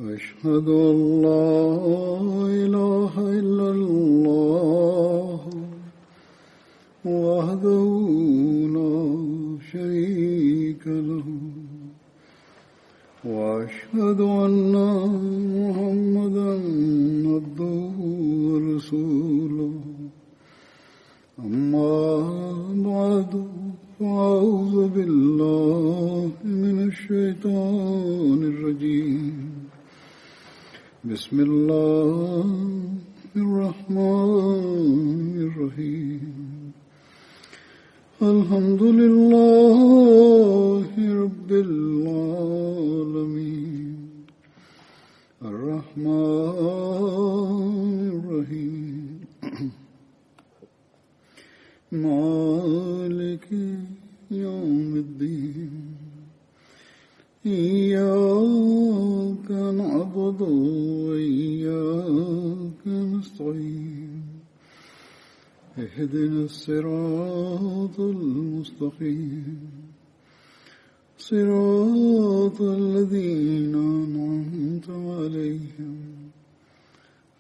أشهد أن لا إله إلا الله وحده لا شريك له وأشهد أن محمدا عبده ورسوله أما بعد فأعوذ بالله من الشيطان الرجيم بسم الله الرحمن الرحيم الحمد لله رب العالمين الرحمن الرحيم مالك يوم الدين إياك نعبد وإياك نستعين اهدنا الصراط المستقيم صراط الذين أنعمت عليهم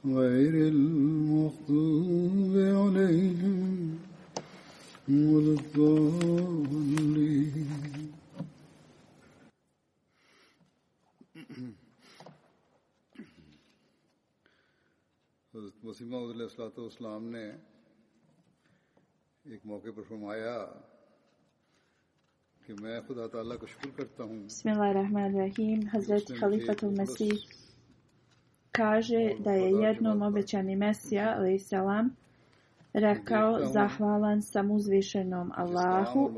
غير المغضوب عليهم ولا الضالين. हज़रत मसीह मौऊद अलैहिस्सलाम ने एक मौके पर फरमाया कि मैं खुदा ताला का शुक्र करता हूँ. Bismillahirrahmanirrahim. Hazreti Halifatul Mesih kaže da je jednom obećani Mesija a.s. rekao: zahvalan sam uzvišenom Allahu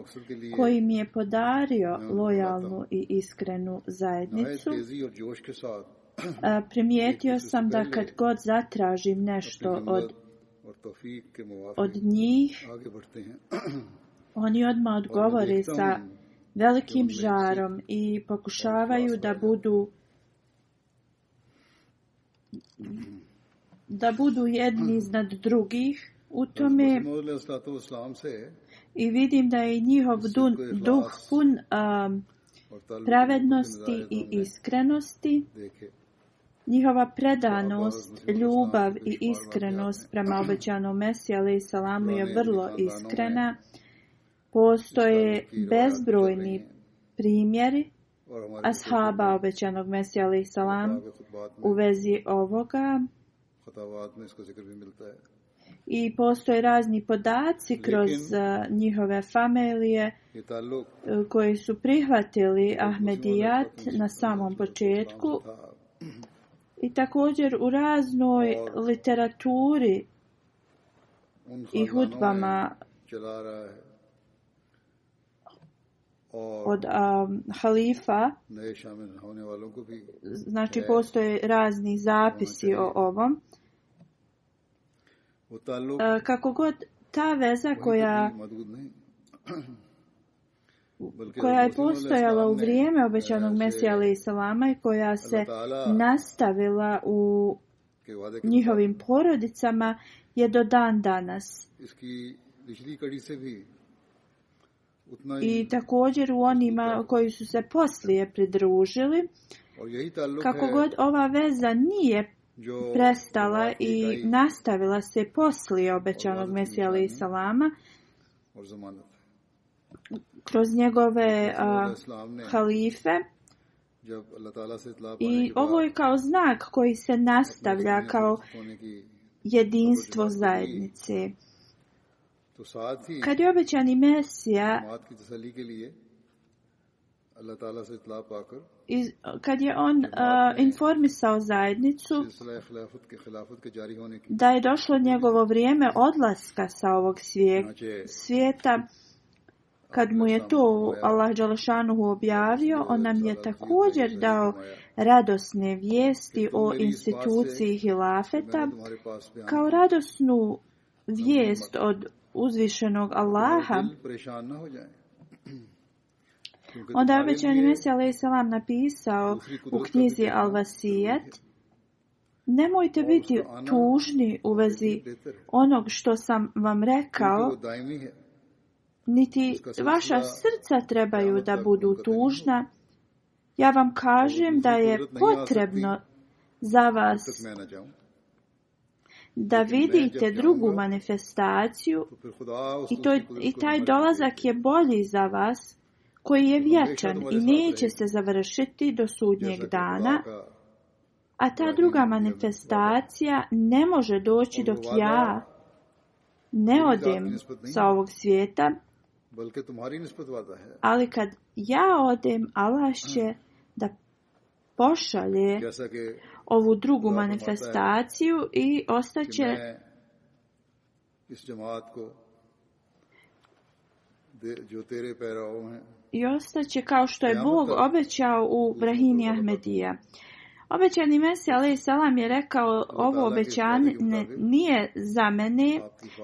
koji mi je podario lojalnu i iskrenu zajednicu. Primijetio sam da kad god zatražim nešto od njih, oni odmah odgovore sa velikim žarom i pokušavaju da budu jedni iznad drugih u tome, i vidim da je njihov duh pun pravednosti i iskrenosti. Njihova predanost, ljubav i iskrenost prema obećanom Mesiji a.s. je vrlo iskrena. Postoje bezbrojni primjeri ashaba obećanog Mesija a.s. u vezi ovoga. I postoje razni podaci kroz njihove familije koji su prihvatili Ahmedijat na samom početku. I također u raznoj literaturi i hudbama od halifa, znači postoje razni zapisi o ovom. Kako god ta veza koja je postojala u vrijeme obećanog Mesija a.s. i koja se nastavila u njihovim porodicama je do dan danas. I također u onima koji su se poslije pridružili. Kako god ova veza nije prestala i nastavila se poslije obećanog Mesija a.s. kroz njegove halife, i ovo je kao znak koji se nastavlja kao jedinstvo zajednice. Kad je obećani Mesija, kad je on informisao zajednicu da je došlo njegovo vrijeme odlaska sa ovog svijeta, kad mu je to Allah dželešanuhu objavio, on nam je također dao radosne vijesti o instituciji hilafeta kao radosnu vijest od uzvišenog Allaha. Onda je obećani Mesija a.s. napisao u knjizi Al-Vasijet: nemojte biti tužni u vezi onog što sam vam rekao, niti vaša srca trebaju da budu tužna. Ja vam kažem da je potrebno za vas da vidite drugu manifestaciju i taj dolazak je bolji za vas, koji je vječan i neće se završiti do sudnjeg dana, a ta druga manifestacija ne može doći dok ja ne odem sa ovog svijeta, ali kad ja odem, Allah će da pošalje ovu drugu manifestaciju i ostaće kao što je Bog obećao u Brahini Ahmedija. Obećani Mesija alejhi selam je rekao, ovo obećanje nije za mene,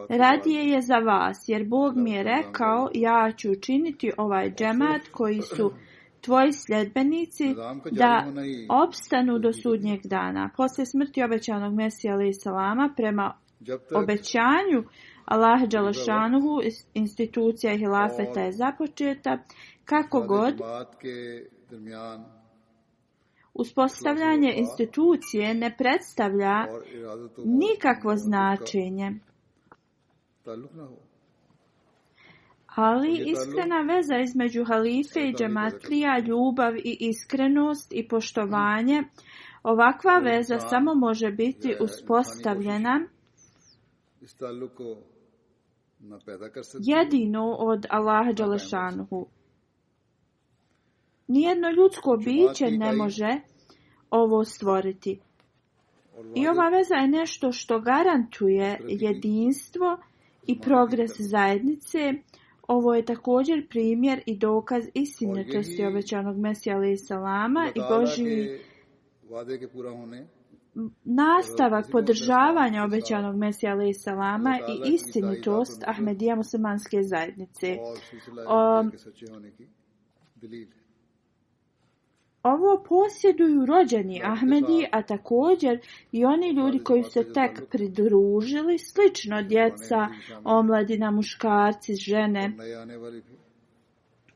radije je za vas, jer Bog mi je rekao, ja ću učiniti ovaj džemat koji su tvoji sljedbenici da opstanu do sudnjeg dana. Poslije smrti obećanog Mesija alejhi selama, prema obećanju Allaha dželešanuhu, institucija hilafeta je započeta. Kako god, uspostavljanje institucije ne predstavlja nikakvo značenje. Ali iskrena veza između halife i džematlija, ljubav i iskrenost i poštovanje, ovakva veza samo može biti uspostavljena jedino od Allaha dželešanuhu. Nijedno ljudsko biće ne može ovo stvoriti. I ova veza je nešto što garantuje jedinstvo i progres zajednice. Ovo je također primjer i dokaz istinitosti obećanog Mesija alejhi selama i Božji nastavak podržavanja obećanog Mesija alejhi selama i istinitost Ahmedija muslimanske zajednice. Ovo posjeduju rođeni Ahmedi, a također i oni ljudi koji su se tek pridružili, slično djeca, omladina, muškarci, žene.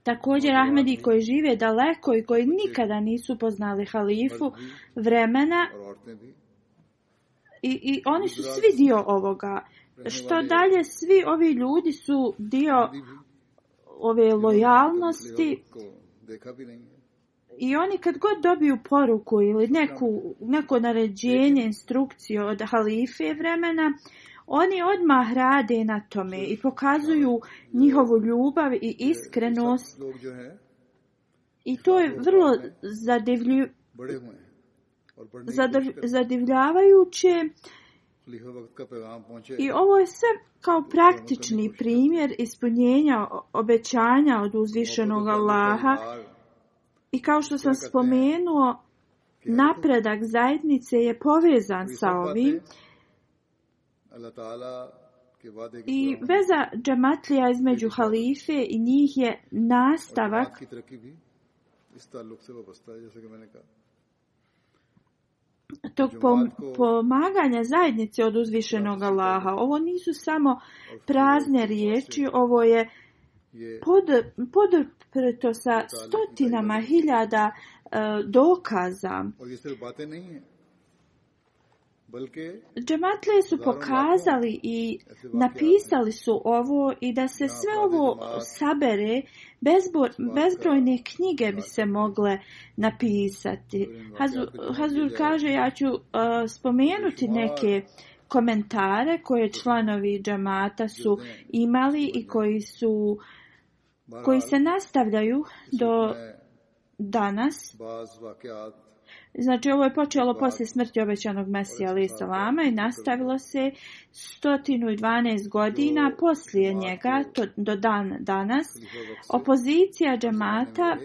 Također Ahmedi koji žive daleko i koji nikada nisu poznali halifu vremena i oni su svi dio ovoga. Što dalje, svi ovi ljudi su dio ove lojalnosti. I oni kad god dobiju poruku ili neko naređenje, instrukciju od halife vremena, oni odmah rade na tome i pokazuju njihovu ljubav i iskrenost. I to je vrlo zadivljavajuće. I ovo je sve kao praktični primjer ispunjenja obećanja od uzvišenog Allaha. I kao što sam spomenuo, napredak zajednice je povezan sa ovim. I veza džematlija između halife i njih je nastavak tog pomaganja zajednice od uzvišenog Allaha. Ovo nisu samo prazne riječi, ovo je poduprto sa stotinama hiljada dokaza. Džematlije su pokazali i napisali su ovo i da se sve ovo sabere, bezbrojne knjige bi se mogle napisati. Hazur kaže, ja ću spomenuti neke komentare koje članovi džemata su imali i koji se nastavljaju do danas. Znači, ovo je počelo poslije smrti obećanog Mesija alejhi selama i nastavilo se 112 godina poslije njega do danas. Opozicija džemata,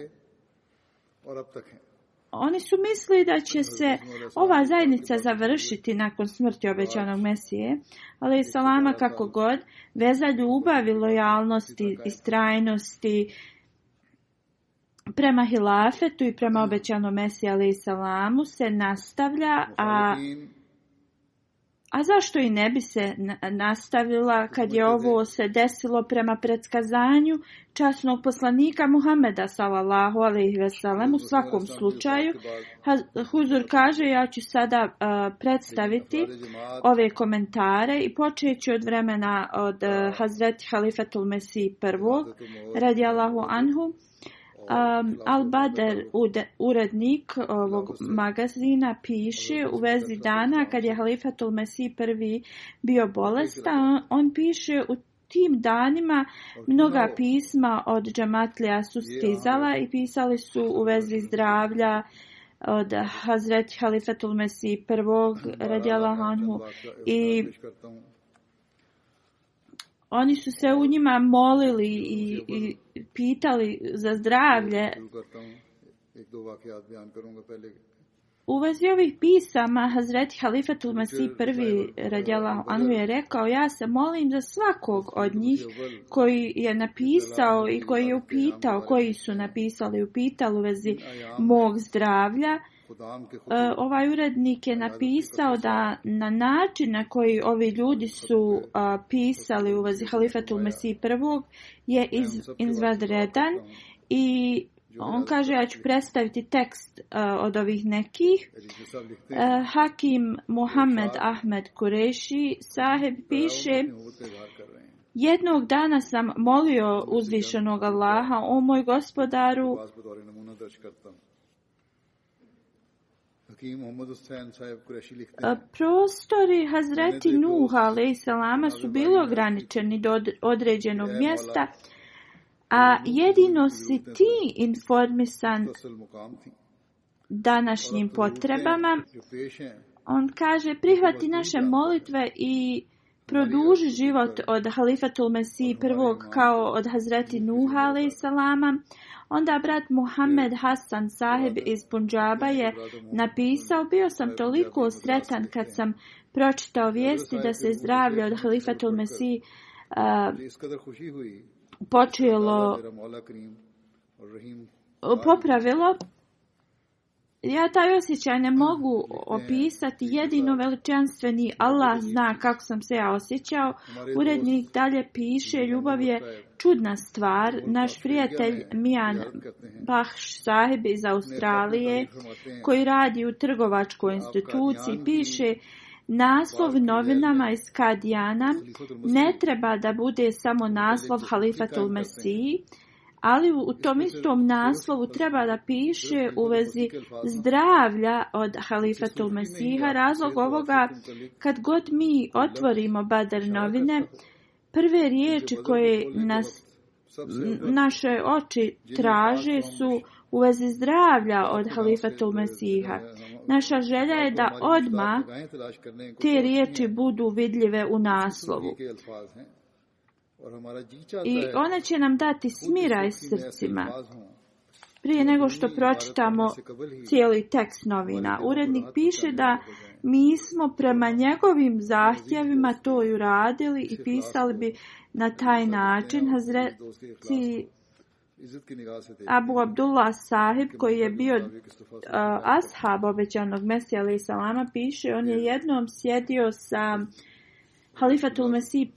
oni su mislili da će se ova zajednica završiti nakon smrti obećanog Mesije alejhi selama. Kako god, veza ljubavi, lojalnosti, istrajnosti prema hilafetu i prema obećanom Mesiji alejhi selamu se nastavlja, A zašto i ne bi se nastavila kad je ovo se desilo prema predskazanju časnog poslanika Muhameda sallallahu alejhi ve sellem? U svakom slučaju, Huzur kaže, ja ću sada predstaviti ove komentare i počeći od vremena od Hazreti Halifatul Mesih I radijallahu anhu. Al-Badr, urednik ovog magazina, piše u vezi dana kad je Halifatul Mesih I bio bolestan. On piše, u tim danima mnoga pisma od džematlija su stizala i pisali su u vezi zdravlja od Hazreti Halifatul Mesih I radijallahu anhu i oni su se u njima molili i pitali za zdravlje. U vezi ovih pisama Hazreti Halifatul Mesih I radijallahu anhu je rekao, ja se molim za svakog od njih koji je napisao i koji je upitao, koji su napisali i upitali u vezi mog zdravlja. Ovaj urednik je napisao da na način na koji ovi ljudi su pisali u vezi Halifatul Mesih I je izvanredan i on kaže, ja ću predstaviti tekst od ovih nekih. Hakim Muhammed Ahmed Kureši sahib piše, jednog dana sam molio uzvišenog Allaha, o moj gospodaru, prostori Hazreti Nuh alejselama su bili ograničeni do određenog mjesta, a jedino si ti informisan današnjim potrebama. On kaže, prihvati naše molitve i produži život od Halifatul Mesih I kao od Hazreti Nuh alejselama. Onda brat Muhammed Hasan sahib iz Punjaba je napisao, bio sam toliko sretan kad sam pročitao vijesti da se zdravlje od Halifatul Mesih popravilo. Ja taj osjećaj ne mogu opisati, jedino veličanstveni Allah zna kako sam se ja osjećao. Urednik dalje piše, ljubav je čudna stvar. Naš prijatelj Mian Bahš sahib iz Australije, koji radi u trgovačkoj instituciji, piše, naslov novinama iz Kadijana ne treba da bude samo naslov Halifatul Mesih, ali u tom istom naslovu treba da piše u vezi zdravlja od Halifatul Mesiha. Razlog ovoga, kad god mi otvorimo Badr novine, prve riječi koje naše oči traže su u vezi zdravlja od Halifatul Mesiha. Naša želja je da odmah te riječi budu vidljive u naslovu. I one će nam dati smiraj srcima prije nego što pročitamo cijeli tekst novina. Urednik piše da mi smo prema njegovim zahtjevima to i uradili i pisali bi na taj način. Hazreti Abu Abdullah sahib, koji je bio ashab obećanog Mesija alejhi selama, piše, on je jednom sjedio sa Halifatul Mesih I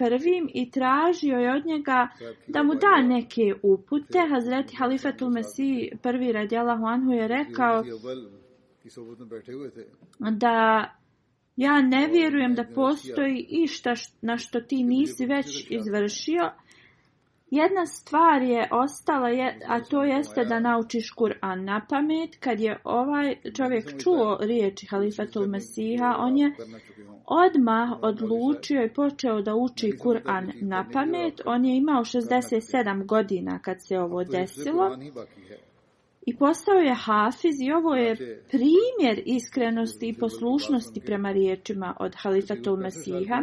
i tražio je od njega da mu da neke upute. Hazreti Halifatul Mesih I radijallahu anhu je rekao da ja ne vjerujem da postoji išta na što ti nisi već izvršio. Jedna stvar je ostala, a to jeste da naučiš Kur'an na pamet. Kad je ovaj čovjek čuo riječi Halifatul Mesiha, on je odmah odlučio i počeo da uči Kur'an na pamet. On je imao 67 godina kad se ovo desilo i postao je hafiz i ovo je primjer iskrenosti i poslušnosti prema riječima od Halifatul Mesiha.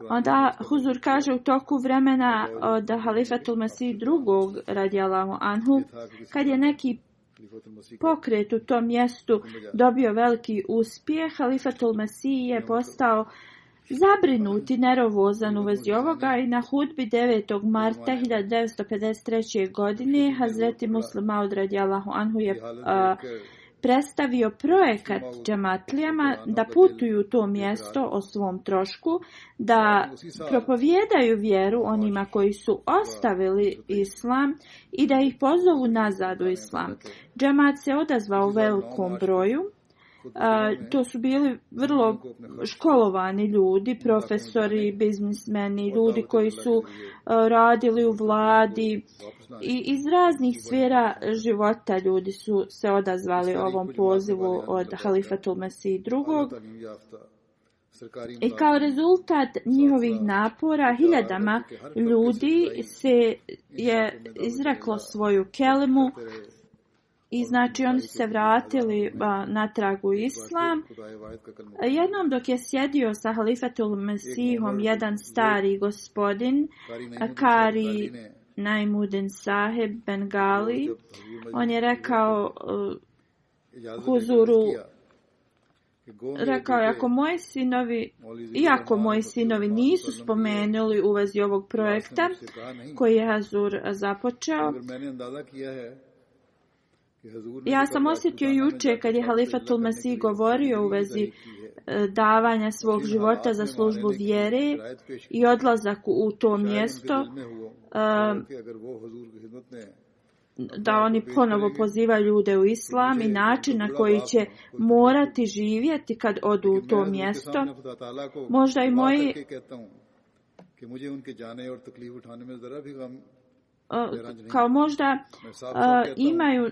Onda Huzur kaže, u toku vremena od Halifatul Mesih II radijallahu anhu, kad je neki pokret u tom mjestu dobio veliki uspjeh, Halifatul Mesih je postao zabrinut i nervozan u vezi ovoga i na hudbi 9. marta 1953. godine Hazreti Muslim Maud radijallahu anhu je predstavio projekat džematlijama da putuju u to mjesto o svom trošku, da propovijedaju vjeru onima koji su ostavili islam i da ih pozovu nazad u islam. Džemat se odazvao u velikom broju. To su bili vrlo školovani ljudi, profesori, biznismeni, ljudi koji su radili u vladi i iz raznih sfera života ljudi su se odazvali ovom pozivu od Halifatul Mesih II. I kao rezultat njihovih napora hiljadama ljudi se je izreklo svoju kelimu. I znači oni su se vratili natrag u islam. Jednom dok je sjedio sa Halifatul Mesihom jedan stari gospodin, Kari Naimuddin Saheb Bengali, on je rekao huzuru, iako moji sinovi nisu spomenuli u vezi ovog projekta koji je Hazur započeo, ja sam osjetio juče kad je Halifatul Mesih govorio u vezi davanja svog života za službu vjere i odlazak u to mjesto, da oni ponovo pozivaju ljude u islam i način na koji će morati živjeti kad odu u to mjesto. Možda i moji kao možda imaju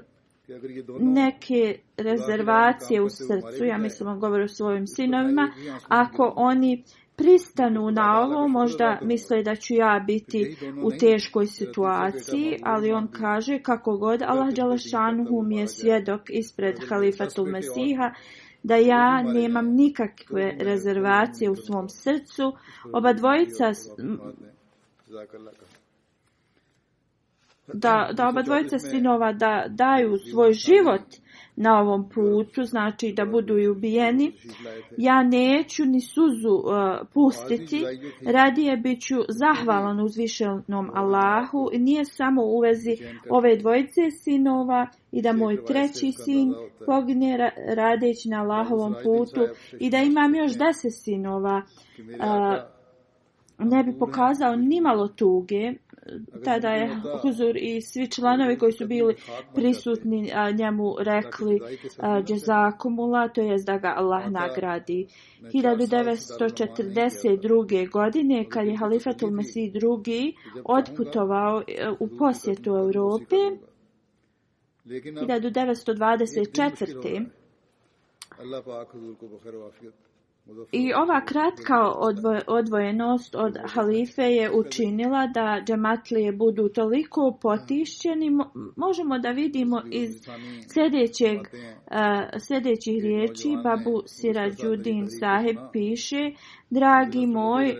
neke rezervacije u srcu, ja mislim on govori o svojim sinovima, ako oni pristanu na ovo, možda misle da ću ja biti u teškoj situaciji, ali on kaže kako god Allah dželešanuhu mi je svjedok ispred Halifatul Mesiha da ja nemam nikakve rezervacije u svom srcu. Oba dvojica oba dvojica sinova da daju svoj život na ovom putu, znači da budu i ubijeni. Ja neću ni suzu pustiti, radije bit ću zahvalan uzvišenom Allahu i nije samo u vezi ove dvojice sinova i da moj treći sin pogine radeći na Allahovom putu i da imam još 10 sinova, ne bi pokazao nimalo tuge. Tada je huzur i svi članovi koji su bili prisutni njemu rekli džezakumullah, to jest da ga Allah nagradi. 1942. godine kad je Halifatul Mesih II. Otputovao u posjetu Europe, 1924. I ova kratka odvojenost od halife je učinila da džematlije budu toliko potišćeni. Možemo da vidimo iz sljedećih riječi. Babu Sirađudin Sahib piše: dragi moj,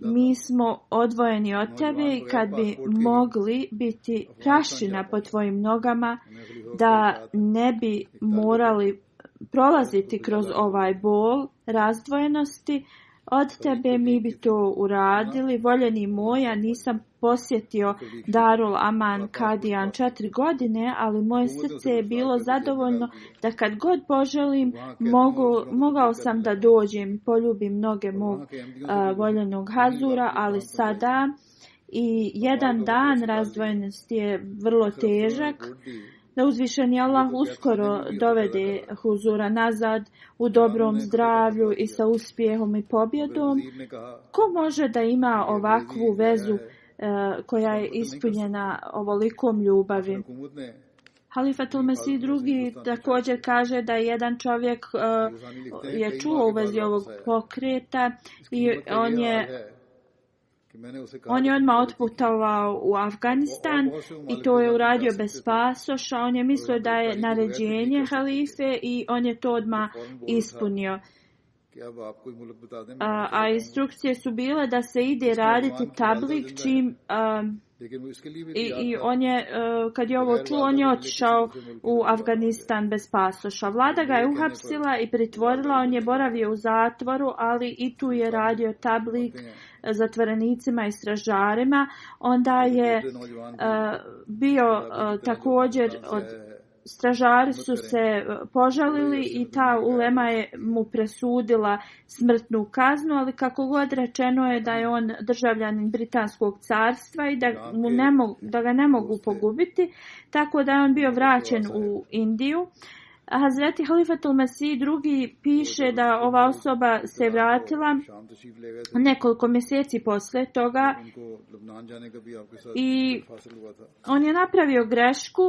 mi smo odvojeni od tebe i kad bi mogli biti prašina po tvojim nogama, da ne bi morali prolaziti kroz ovaj bol razdvojenosti od tebe, mi bi to uradili. Voljeni moja, nisam posjetio Darul Aman Kadijan 4 godine, ali moje srce je bilo zadovoljno da kad god poželim mogao sam da dođem i poljubim noge mog voljenog Hazura, ali sada i jedan dan razdvojenosti je vrlo težak. Da uzvišeni Allah uskoro dovede huzura nazad u dobrom zdravlju i sa uspjehom i pobjedom. Ko može da ima ovakvu vezu koja je ispunjena ovolikom ljubavi? Halifatul Mesih II. Također kaže da jedan čovjek je čuo u vezi ovog pokreta i on je odmah otputovao u Afganistan i to je uradio bez pasoša. On je mislio da je naređenje halife i on je to odmah ispunio. A instrukcije su bile da se ide raditi tablik čim i on je, kad je ovo čuo, on je otišao u Afganistan bez pasoša. Vlada ga je uhapsila i pritvorila, on je boravio u zatvoru, ali i tu je radio tablik zatvorenicima i stražarima. Onda je bio također od stražari su se požalili i ta ulema je mu presudila smrtnu kaznu, ali kako god rečeno je da je on državljanin Britanskog carstva i da ga ne mogu pogubiti, tako da je on bio vraćen u Indiju. Hazreti Halifatul Mesih II piše da ova osoba se vratila nekoliko mjeseci poslije toga i on je napravio grešku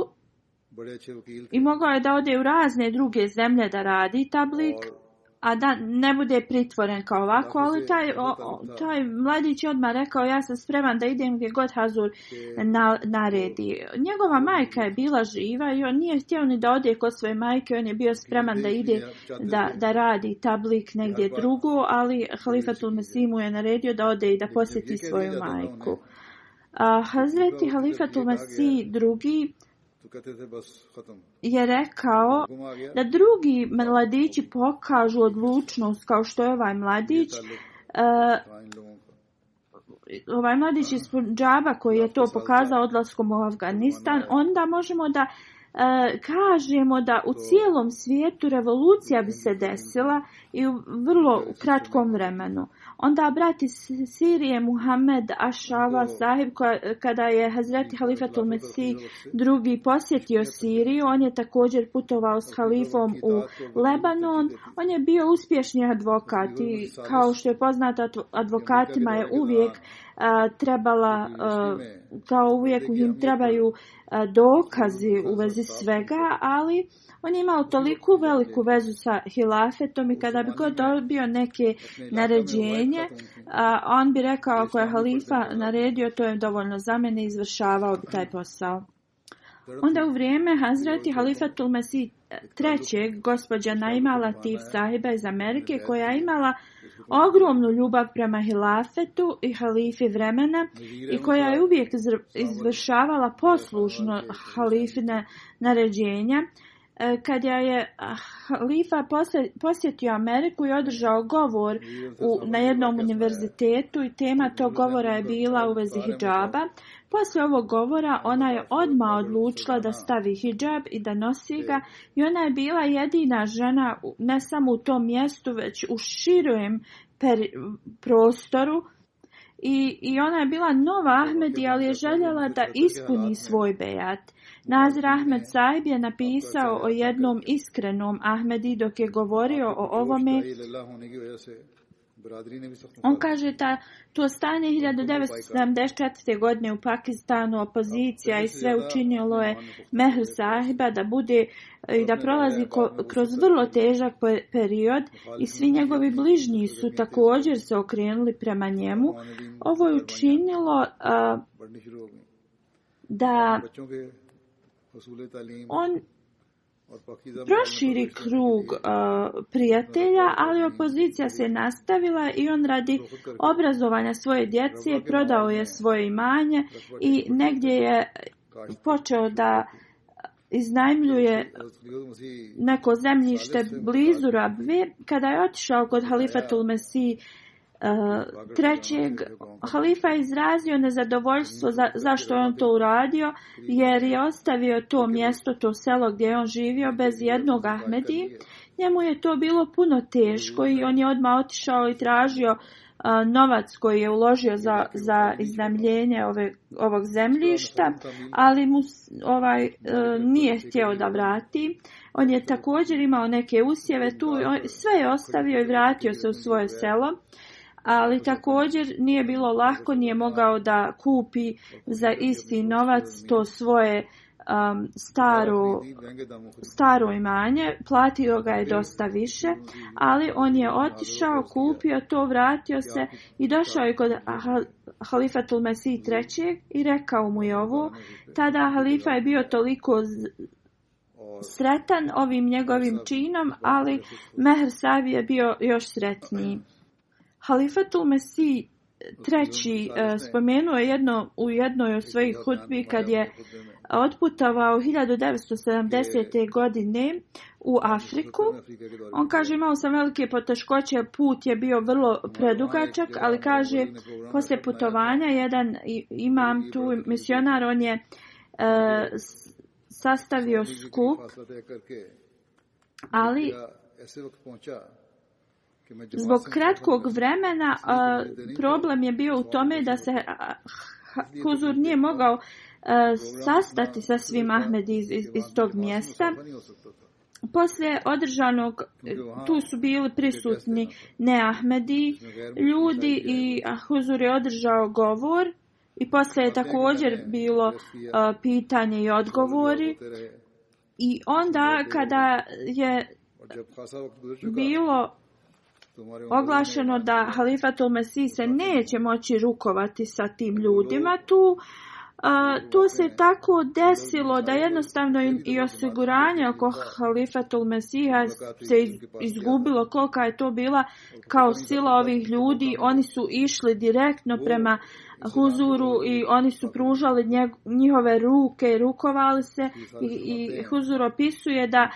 i mogao je da ode u razne druge zemlje da radi tablik, a da ne bude pritvoren kao ovako, ali taj mladić je odmah rekao ja sam spreman da idem gdje god Hazur naredi. Njegova majka je bila živa i on nije htio ni da ode kod svoje majke, on je bio spreman da ide da radi tablik negdje drugo, ali Halifatul Mesih mu je naredio da ode i da posjeti svoju majku. Hazreti Halifatul Mesih II je rekao da drugi mladići pokažu odlučnost kao što je ovaj mladić. Ovaj mladić iz Punjaba koji je to pokazao odlaskom u Afganistan, onda možemo da kažemo da u cijelom svijetu revolucija bi se desila i u vrlo kratkom vremenu. Onda brat iz Sirije Muhammed Ašava sahib, kada je Hazreti Halifatul Mesih II posjetio Siriju, on je također putovao s halifom u Lebanon. On je bio uspješni advokat i kao što je poznato advokatima je uvijek trebala, kao uvijek im trebaju dokazi u vezi svega, ali on je imao toliko veliku vezu sa hilafetom i kada bi god dobio neke naređenje, on bi rekao ako je halifa naredio, to je dovoljno za mene, izvršavao bi taj posao. Onda u vrijeme Hazreti Halifatul Mesih III, gospođa Naima Latif sahiba iz Amerike, koja je imala ogromnu ljubav prema hilafetu i halifi vremena i koja je uvijek izvršavala poslušno halifine naređenja, kad je halifa posjetio Ameriku i održao govor na jednom univerzitetu i tema tog govora je bila u vezi hidžaba. Poslije ovog govora ona je odmah odlučila da stavi hidžab i da nosi ga i ona je bila jedina žena ne samo u tom mjestu već u širem prostoru i ona je bila nova Ahmedi, ali je željela da ispuni svoj bejat. Nazir Ahmed sahib je napisao o jednom iskrenom Ahmedi dok je govorio o ovome. On kaže da to stanje 1974. godine u Pakistanu, opozicija i sve učinilo je Mehr sahiba da bude i da prolazi kroz vrlo težak period i svi njegovi bližnji su također se okrenuli prema njemu. Ovo je učinilo da on proširi krug prijatelja, ali opozicija se nastavila i on radi obrazovanja svoje djece prodao je svoje imanje i negdje je počeo da iznajmljuje neko zemljište blizu Rabve. Kada je otišao kod Halifatul Mesih III, halifa je izrazio nezadovoljstvo zašto je on to uradio, jer je ostavio to mjesto, to selo gdje je on živio bez jednog Ahmedi. Njemu je to bilo puno teško i on je odmah otišao i tražio novac koji je uložio za iznajmljenje ovog zemljišta, ali mu nije htio da vrati. On je također imao neke usjeve tu, sve je ostavio i vratio se u svoje selo. Ali također nije bilo lako, nije mogao da kupi za isti novac to svoje staro imanje, platio ga je dosta više, ali on je otišao, kupio to, vratio se i došao je kod Halifatul Mesih III i rekao mu je ovo. Tada halifa je bio toliko sretan ovim njegovim činom, ali Mehr sahib je bio još sretniji. Halifatul Mesih III spomenuo je u jednoj od svojih hutbi kad je otputovao 1970. godine u Afriku. On kaže imao sam velike poteškoće, put je bio vrlo predugačak, ali kaže poslije putovanja jedan imam tu misionar, on je sastavio skup, ali zbog kratkog vremena problem je bio u tome da se Huzur nije mogao sastati sa svim Ahmedi iz tog mjesta. Poslije održanog, tu su bili prisutni ne-Ahmedi ljudi i Huzur je održao govor i poslije je također bilo pitanje i odgovori. I onda kada je bilo oglašeno da Halifatul Mesih se neće moći rukovati sa tim ljudima, tu se tako desilo da jednostavno i osiguranje oko Halifatul Mesiha se izgubilo, kolika je to bila kao sila ovih ljudi. Oni su išli direktno prema Huzuru i oni su pružali njihove ruke i rukovali se i Huzur opisuje da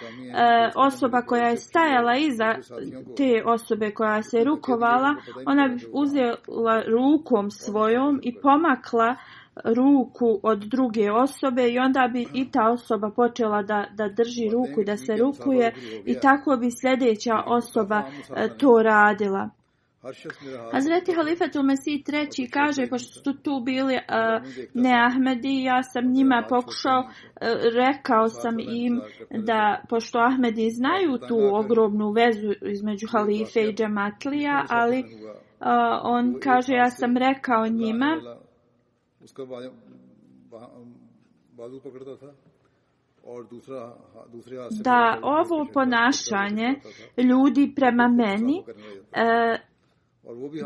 osoba koja je stajala iza te osobe koja se rukovala, ona bi uzela rukom svojom i pomakla ruku od druge osobe i onda bi i ta osoba počela da drži ruku, da se rukuje i tako bi sljedeća osoba to radila. Hazreti Halifatul Mesih III kaže, pošto su tu bili ne-Ahmedi, ja sam njima pokušao, rekao sam im da, pošto Ahmedi znaju tu ogromnu vezu između halife i džematlija, ali on kaže, ja sam rekao njima da ovo ponašanje ljudi prema meni,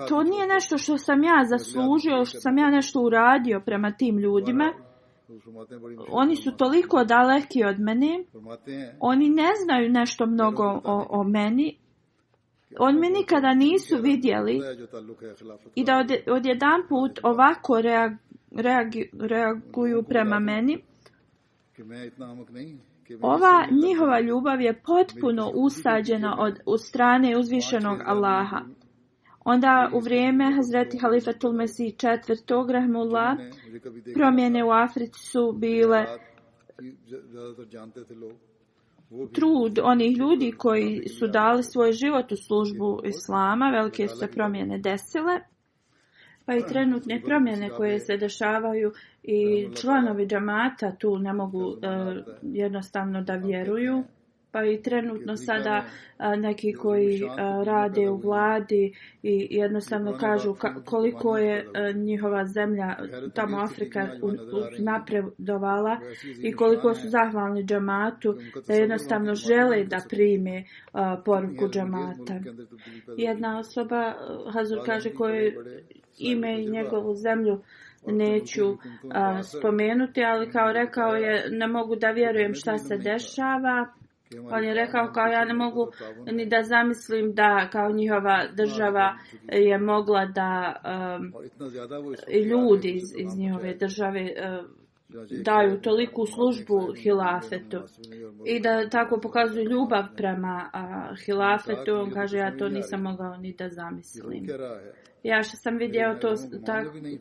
to nije nešto što sam ja zaslužio, što sam ja nešto uradio prema tim ljudima. Oni su toliko daleki od mene, oni ne znaju nešto mnogo o meni, oni me nikada nisu vidjeli i da odjedanput ovako reaguju prema meni. Ova njihova ljubav je potpuno usađena od strane uzvišenog Allaha. Onda u vrijeme Hazreti Halifatul Mesih IV. Rahimullah, promjene u Africi su bile trud onih ljudi koji su dali svoj život u službu Islama, velike su se promjene desile, pa i trenutne promjene koje se dešavaju i članovi džamata tu ne mogu jednostavno da vjeruju. Pa i trenutno sada neki koji rade u vladi i jednostavno kažu koliko je njihova zemlja, tamo Afrika, napredovala i koliko su zahvalni džamatu da jednostavno žele da prime poruku džamata. Jedna osoba, Hazur kaže, koje ime i njegovu zemlju neću spomenuti, ali kao rekao je, ne mogu da vjerujem šta se dešava. On je rekao kao ja ne mogu ni da zamislim da kao njihova država je mogla da ljudi iz njihove države daju toliku službu hilafetu i da tako pokazuju ljubav prema hilafetu. On kaže ja to nisam mogao ni da zamislim. Ja što sam vidio to,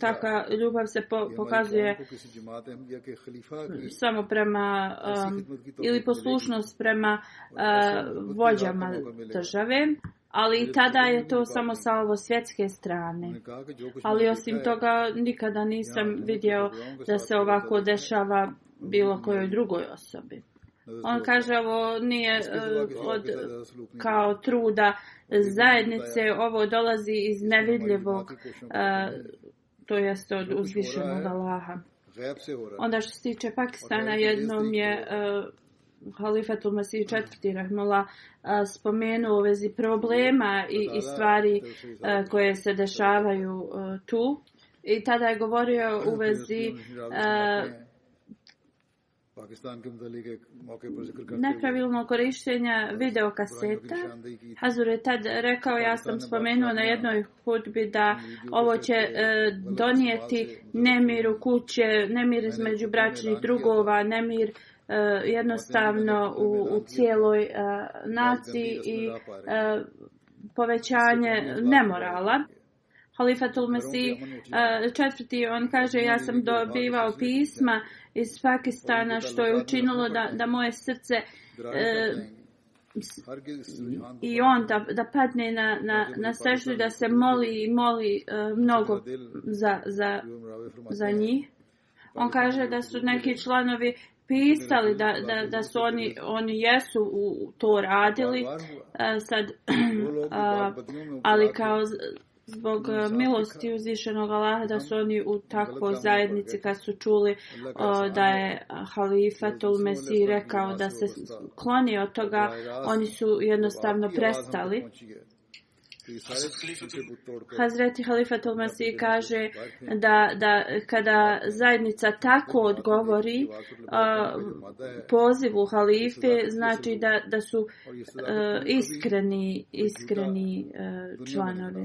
taka ljubav se pokazuje samo prema ili poslušnost prema vođama države, ali i tada je to samo sa ovo svjetske strane. Ali osim toga nikada nisam vidio da se ovako dešava bilo kojoj drugoj osobi. On kaže ovo nije kao truda zajednice, ovo dolazi iz nevidljivog, to jest od uzvišenog Allaha. Onda što se tiče Pakistana, jednom je Halifatul Mesih IV. Rahimullah spomenuo u vezi problema i stvari koje se dešavaju tu. I tada je govorio u vezi nepravilno korištenja videokaseta. Hazur je tad rekao, ja sam spomenuo na jednoj hudbi da ovo će donijeti nemir u kuće, nemir između bračnih drugova, nemir jednostavno u cijeloj naciji i povećanje nemorala. Halifatul Mesih četvrti, on kaže, ja sam dobivao pisma iz Pakistana što je učinilo da moje srce i on da padne na seždu, da se moli mnogo za njih. On kaže da su neki članovi pisali da su oni jesu to radili sad, ali kao zbog milosti uzvišenog Allaha da su oni u takvoj zajednici kad su čuli da je Halifatul Mesih rekao da se kloni od toga, oni su jednostavno prestali. Hazreti Halifatul Mesih kaže da kada zajednica tako odgovori pozivu halife, znači da su iskreni članovi.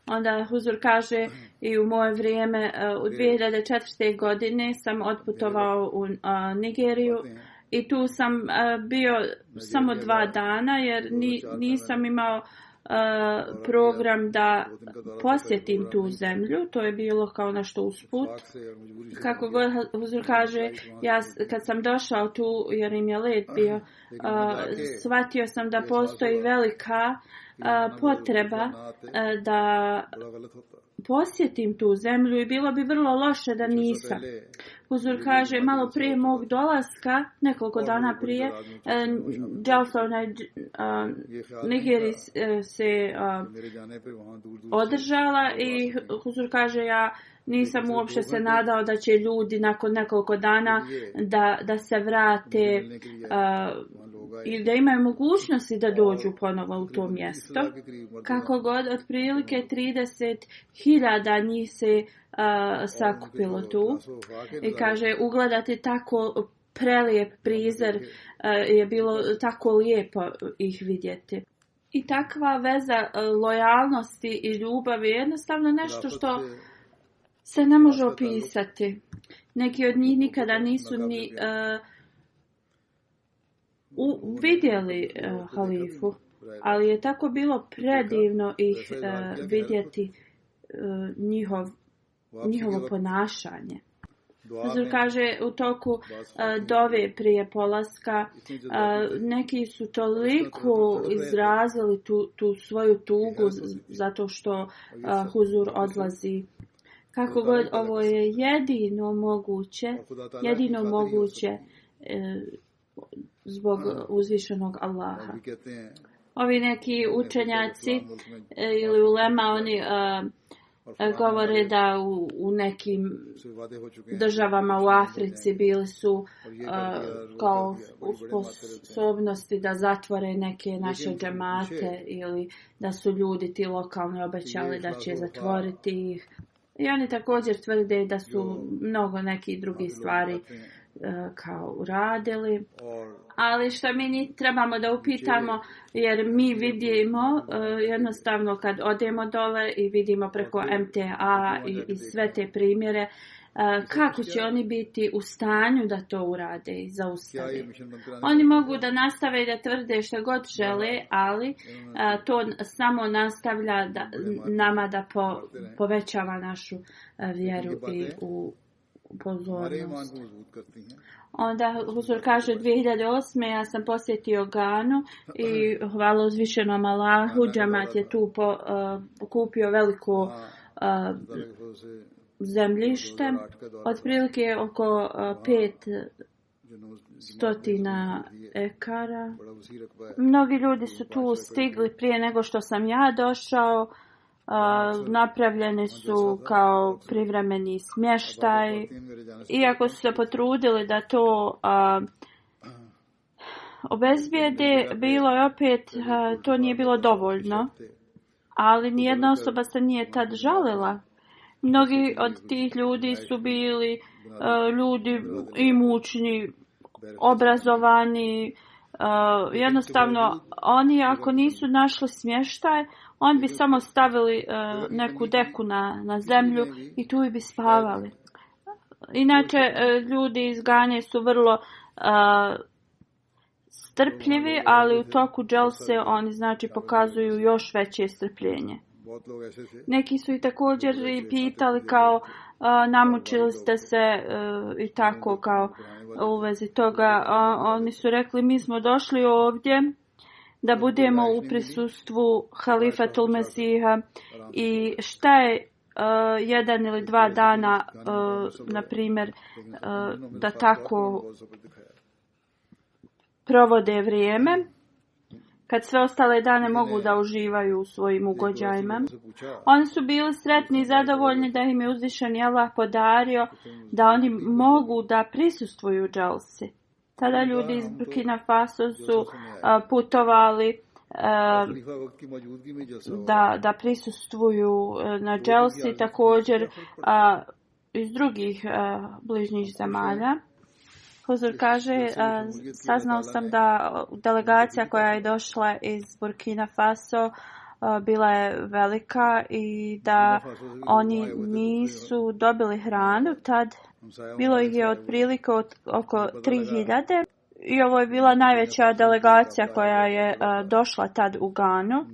Onda Huzur kaže, i u moje vrijeme, u 2004. godine sam otputovao u Nigeriju i tu sam bio samo 2 dana jer nisam imao program da posjetim tu zemlju, to je bilo kao nešto usput. Kako god Huzur kaže, ja kad sam došao tu jer im je let bio, shvatio sam da postoji velika potreba da posjetim tu zemlju i bilo bi vrlo loše da nisam. Huzur kaže, malo prije mog dolaska, nekoliko dana prije, Jalsa u Nigeriji se održala i Huzur kaže, ja nisam uopće se nadao da će ljudi nakon nekoliko dana da se vrate i da imaju mogućnosti da dođu ponovo u to mjesto. Kako god, otprilike 30.000 njih se sakupilo tu. I kaže, ugledati tako prelijep prizor je bilo tako lijepo ih vidjeti. I takva veza lojalnosti i ljubavi je jednostavno nešto što se ne može opisati. Neki od njih nikada nisu ni vidjeli halifu, ali je tako bilo predivno ih vidjeti njihovo ponašanje. Huzur kaže, u toku dove prije polaska neki su toliko izrazili tu svoju tugu zato što Huzur odlazi. Kako god, ovo je jedino moguće zbog uzvišenog Allaha. Ovi neki učenjaci ili ulema, oni govore da u nekim državama u Africi bili su kao u sposobnosti da zatvore neke naše džemate ili da su ljudi ti lokalni obećali da će zatvoriti ih. I oni također tvrde da su mnogo nekih drugih stvari kao uradili. Ali što mi trebamo da upitamo, jer mi vidimo jednostavno kad odemo dole i vidimo preko MTA i sve te primjere, kako će oni biti u stanju da to urade i zaustave. Oni mogu da nastave da tvrde što god žele, ali to samo nastavlja nama da povećava našu vjeru i u pozornost. Onda Huzur kaže, 2008. ja sam posjetio Ganu i hvala uzvišenom Allahu, džemat je tu kupio veliko zemljište, otprilike oko 500 ekara. Mnogi ljudi su tu stigli prije nego što sam ja došao. Napravljeni su kao privremeni smještaj. Iako su se potrudili da to obezbijede, bilo je opet, to nije bilo dovoljno. Ali nijedna osoba se nije tad žalila. Mnogi od tih ljudi su bili ljudi imućni, obrazovani. Jednostavno, oni ako nisu našli smještaj, oni bi samo stavili neku deku na zemlju i tu bi spavali. Inače, ljudi iz Gane su vrlo strpljivi, ali u toku dželse oni znači pokazuju još veće strpljenje. Neki su i također i pitali kao namučili ste se i tako kao u vezi toga. Oni su rekli mi smo došli ovdje da budemo u prisustvu Halifatul Mesiha i šta je jedan ili dva dana na primjer da tako provode vrijeme kad sve ostale dane mogu da uživaju u svojim ugođajima. Oni su bili sretni i zadovoljni da im je uzvišeni Allah podario da oni mogu da prisustvuju džalsi. Tada ljudi iz Burkina Faso su putovali da prisustvuju na džalsi, također iz drugih bližnjih zemalja. Huzur kaže, saznao sam da delegacija koja je došla iz Burkina Faso bila je velika i da oni nisu dobili hranu. Tad bilo ih je otprilike oko 3000 i ovo je bila najveća delegacija koja je došla tad u Ganu.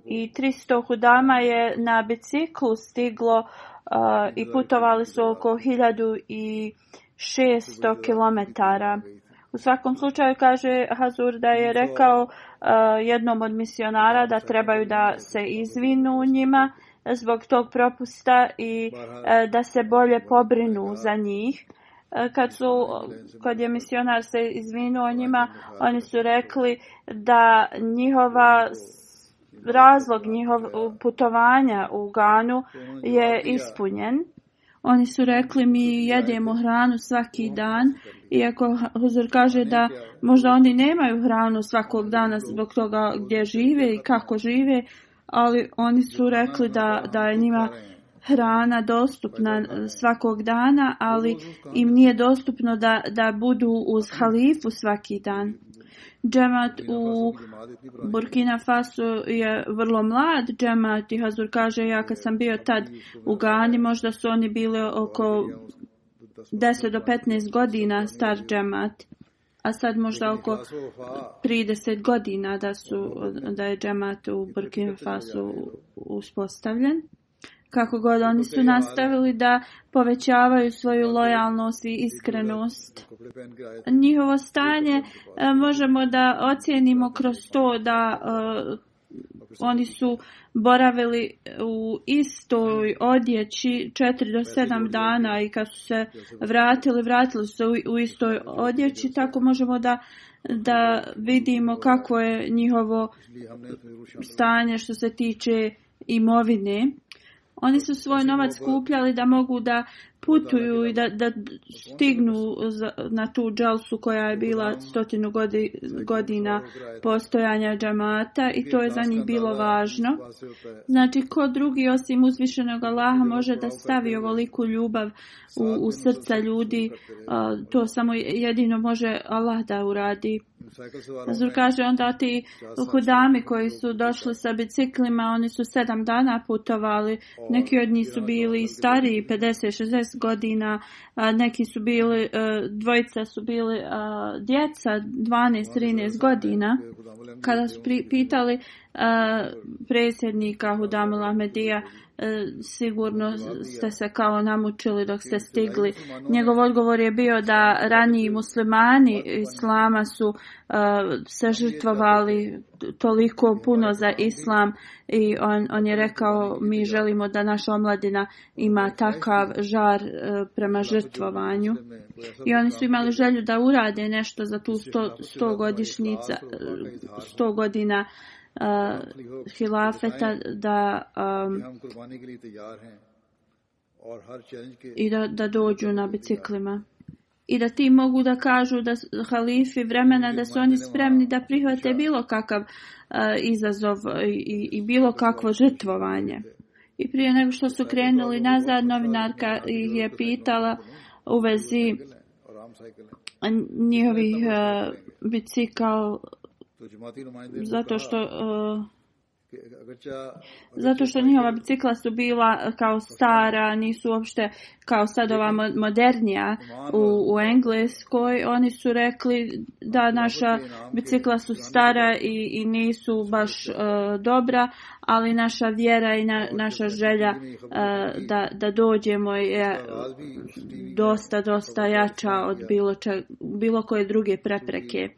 I 300 hudama je na biciklu stiglo i putovali su oko 1600 kilometara. U svakom slučaju kaže Hazur da je rekao jednom od misionara da trebaju da se izvinu njima zbog tog propusta i da se bolje pobrinu za njih. Kad je misionar se izvinuo njima, oni su rekli da razlog njihov putovanja u Ganu je ispunjen. Oni su rekli mi jedemo hranu svaki dan, iako Huzur kaže da možda oni nemaju hranu svakog dana zbog toga gdje žive i kako žive, ali oni su rekli da je njima hrana dostupna svakog dana, ali im nije dostupno da budu uz halifu svaki dan. Džemat u Burkina Faso je vrlo mlad džemat i Hazur kaže ja kad sam bio tad u Gani možda su oni bili oko 10 do 15 godina star džemat, a sad možda oko 30 godina da je džemat u Burkina Faso uspostavljen. Kako god oni su nastavili da povećavaju svoju lojalnost i iskrenost. Njihovo stanje možemo da ocijenimo kroz to da oni su boravili u istoj odjeći 4 do 7 dana i kad su se vratili su se u istoj odjeći, tako možemo da vidimo kako je njihovo stanje što se tiče imovine. Oni su svoj novac skupljali da mogu da putuju i da stignu na tu džalsu koja je bila 100 godina postojanja džamata i to je za njih bilo važno. Znači, ko drugi osim uzvišenog Allaha može da stavi ovoliku ljubav u srca ljudi, to samo jedino može Allah da uradi. Hazur kaže onda ti hudami koji su došli sa biciklima, oni su 7 dana putovali, neki od njih su bili stariji 50-60 godina, neki su bili, dvojica su bili djeca 12-13 godina. Kada su pitali predsjednika Hudamul Ahmedija, sigurno ste se kao namučili dok ste stigli. Njegov odgovor je bio da raniji muslimani islama su se žrtvovali toliko puno za islam i on je rekao mi želimo da naša omladina ima takav žar prema žrtvovanju. I oni su imali želju da urade nešto za tu 100 godina hilafeta i da dođu na biciklima. I da ti mogu da kažu da halifi vremena da su oni spremni da prihvate bilo kakav izazov i bilo kakvo žrtvovanje. I prije nego što su krenuli nazad, novinarka ih je pitala u vezi njihovih bicikala, zato što Zato što njihova bicikla su bila kao stara, nisu uopšte kao sad ova modernija u Engleskoj. Oni su rekli da naša bicikla su stara i nisu baš dobra, ali naša vjera i naša želja da dođemo je dosta jača od bilo koje druge prepreke.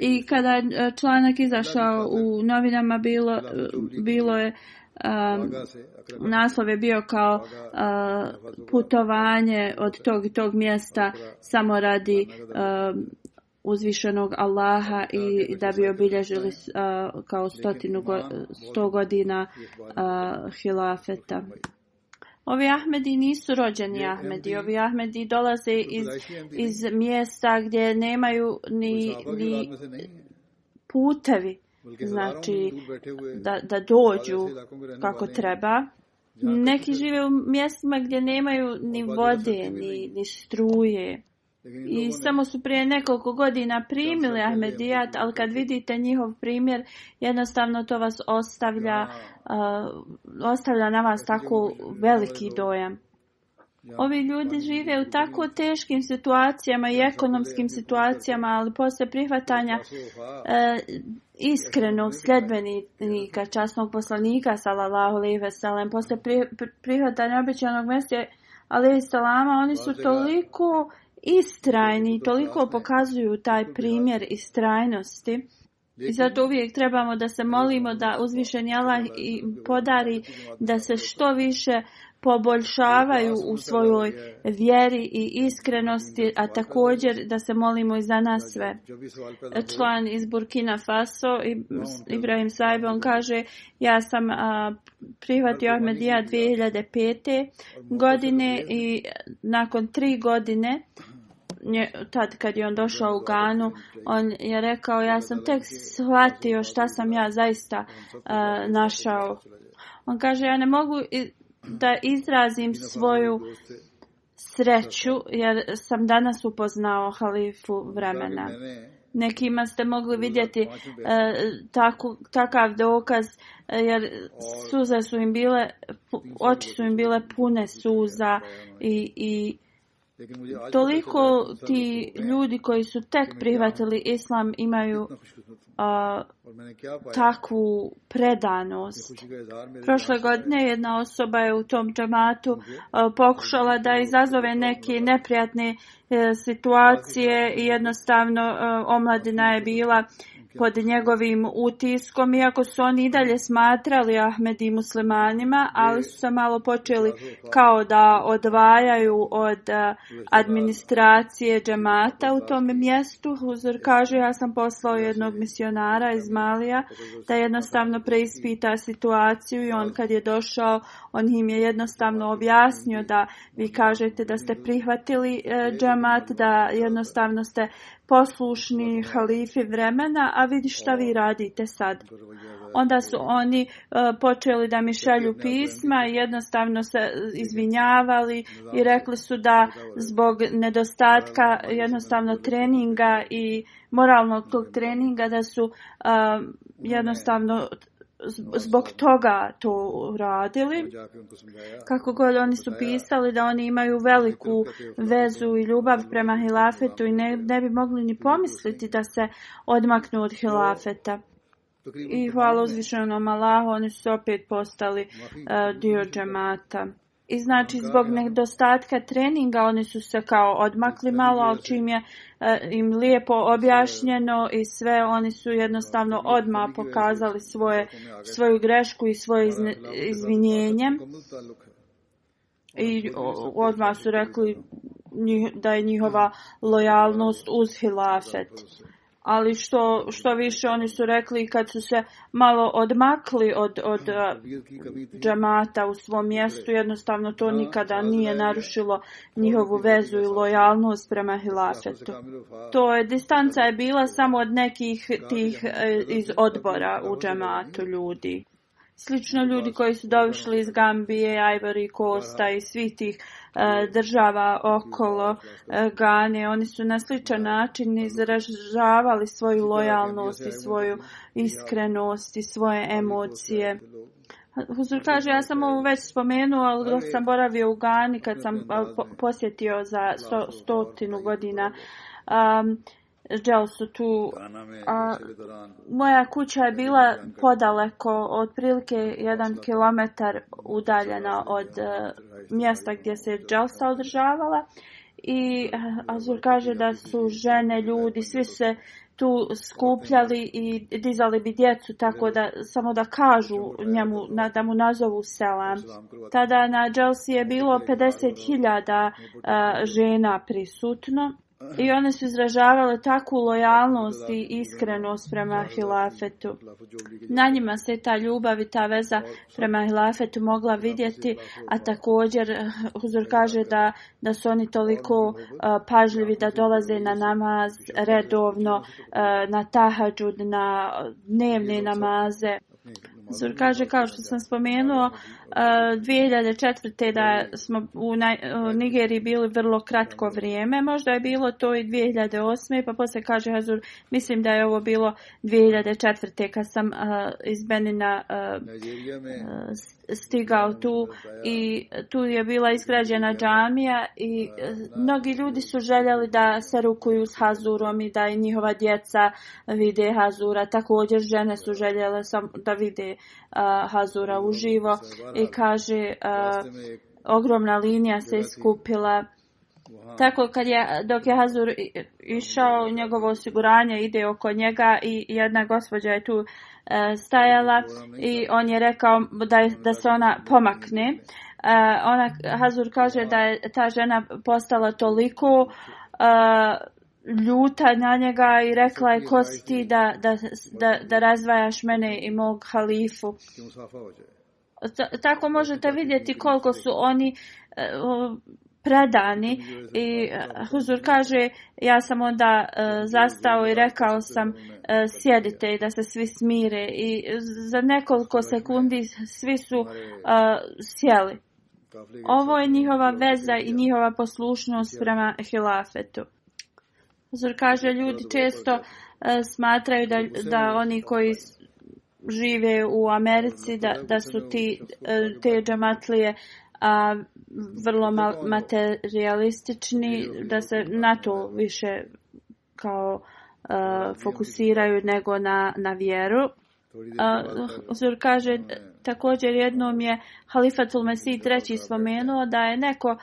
I kada je članak izašao u novinama, bilo je naslov je bio kao putovanje od tog i tog mjesta samo radi uzvišenog Allaha i da bi obilježili kao 100 godina hilafeta. Ovi Ahmedi nisu rođeni Ahmedi. Ovi Ahmedi dolaze iz mjesta gdje nemaju ni putevi, znači da dođu kako treba. Neki žive u mjestima gdje nemaju ni vode, ni struje. I samo su prije nekoliko godina primili Ahmedijat, ali kad vidite njihov primjer, jednostavno to vas ostavlja na vas tako veliki dojam. Ovi ljudi žive u tako teškim situacijama i ekonomskim situacijama, ali poslije prihvatanja iskrenog sljedbenika, časnog poslanika, sallallahu alejhi ve sellem, poslije prihvatanja obećanog Mesija, alejhi selama, oni su toliko istrajni, toliko pokazuju taj primjer istrajnosti. I zato uvijek trebamo da se molimo da uzvišeni Allah podari da se što više poboljšavaju u svojoj vjeri i iskrenosti, a također da se molimo i za nas sve. Član iz Burkina Faso, Ibrahim Saib, on kaže, ja sam prihvatio Ahmedija 2005. godine i nakon 3 godine, tad kad je on došao u Ganu, on je rekao, ja sam tek shvatio šta sam ja zaista našao. On kaže, ja ne mogu da izrazim svoju sreću jer sam danas upoznao halifu vremena. Nekima ste mogli vidjeti takav dokaz jer suze su im bile, oči su im bile pune suza i toliko ti ljudi koji su tek prihvatili islam imaju takvu predanost. Prošle godine jedna osoba je u tom džamatu pokušala da izazove neke neprijatne situacije i jednostavno omladina je bila pod njegovim utiskom, iako su oni i dalje smatrali Ahmedi muslimanima, ali su se malo počeli kao da odvajaju od administracije džamata u tom mjestu. Huzur kaže, ja sam poslao jednog misionara iz Malija da jednostavno preispita situaciju i on kad je došao, on im je jednostavno objasnio da vi kažete da ste prihvatili džamat, da jednostavno ste poslušni halifi vremena, a vidi šta vi radite sad. Onda su oni počeli da mi šalju pisma i jednostavno se izvinjavali i rekli su da zbog nedostatka jednostavno treninga i moralnog tog treninga da su jednostavno zbog toga to radili. Kako god oni su pisali da oni imaju veliku vezu i ljubav prema hilafetu i ne bi mogli ni pomisliti da se odmaknu od hilafeta. I hvala uzvišenom Allahu, oni su opet postali dio džemata. I znači zbog nedostatka treninga oni su se kao odmakli malo, ali čim je im lijepo objašnjeno i sve, oni su jednostavno odmah pokazali svoju grešku i svoje izvinjenje. I odmah su rekli da je njihova lojalnost uz hilafet. Ali što više oni su rekli kad su se malo odmakli od džamata u svom mjestu, jednostavno to nikada nije narušilo njihovu vezu i lojalnost prema hilafetu. Distanca je bila samo od nekih tih iz odbora u džamatu ljudi. Slično ljudi koji su došli iz Gambije, Ivory Coasta i svih tih država okolo Gane, oni su na sličan način izražavali svoju lojalnost i svoju iskrenost i svoje emocije. Huzur kaže, ja sam ovo već spomenuo, ali dok sam boravio u Gani, kad sam posjetio za 100 godina dželsu tu, moja kuća je bila podaleko, otprilike 1 kilometar udaljena od mjesta gdje se dželsa održavala. I Hazur kaže da su žene, ljudi, svi se tu skupljali i dizali bi djecu tako da samo da kažu njemu, da mu nazovu selam. Tada na dželsi je bilo 50.000 žena prisutno. I one su izražavale takvu lojalnost i iskrenost prema hilafetu. Na njima se ta ljubav i ta veza prema hilafetu mogla vidjeti, a također Huzur kaže da su oni toliko pažljivi da dolaze na namaz redovno, na tahadžud, na dnevne namaze. Huzur kaže, kao što sam spomenuo, 2004. da smo u Nigeriji bili vrlo kratko vrijeme, možda je bilo to i 2008. pa poslije kaže Hazur, mislim da je ovo bilo 2004. kad sam iz Benina stigao tu i tu je bila izgrađena džamija i mnogi ljudi su željeli da se rukuju s Hazurom i da i njihova djeca vide Hazura, također žene su željele da vide Hazura uživo i kaže ogromna linija se iskupila. Tako dok je Hazur išao, njegovo osiguranje ide oko njega i jedna gospođa je tu stajala i on je rekao da se ona pomakne. Hazur kaže da je ta žena postala toliko ljuta na njega i rekla je, ko si ti da razdvajaš mene i mog halifu. Tako možete vidjeti koliko su oni predani i Huzur kaže, ja sam onda zastao i rekao sam sjedite i da se svi smire i za nekoliko sekundi svi su sjeli. Ovo je njihova veza i njihova poslušnost prema hilafetu. Huzur kaže, ljudi često smatraju da oni koji žive u Americi da su te džamatlije vrlo materialistični, da se na to više kao fokusiraju nego na vjeru. Huzur kaže, također jednom je Halifatul Mesih III spomenuo da je neko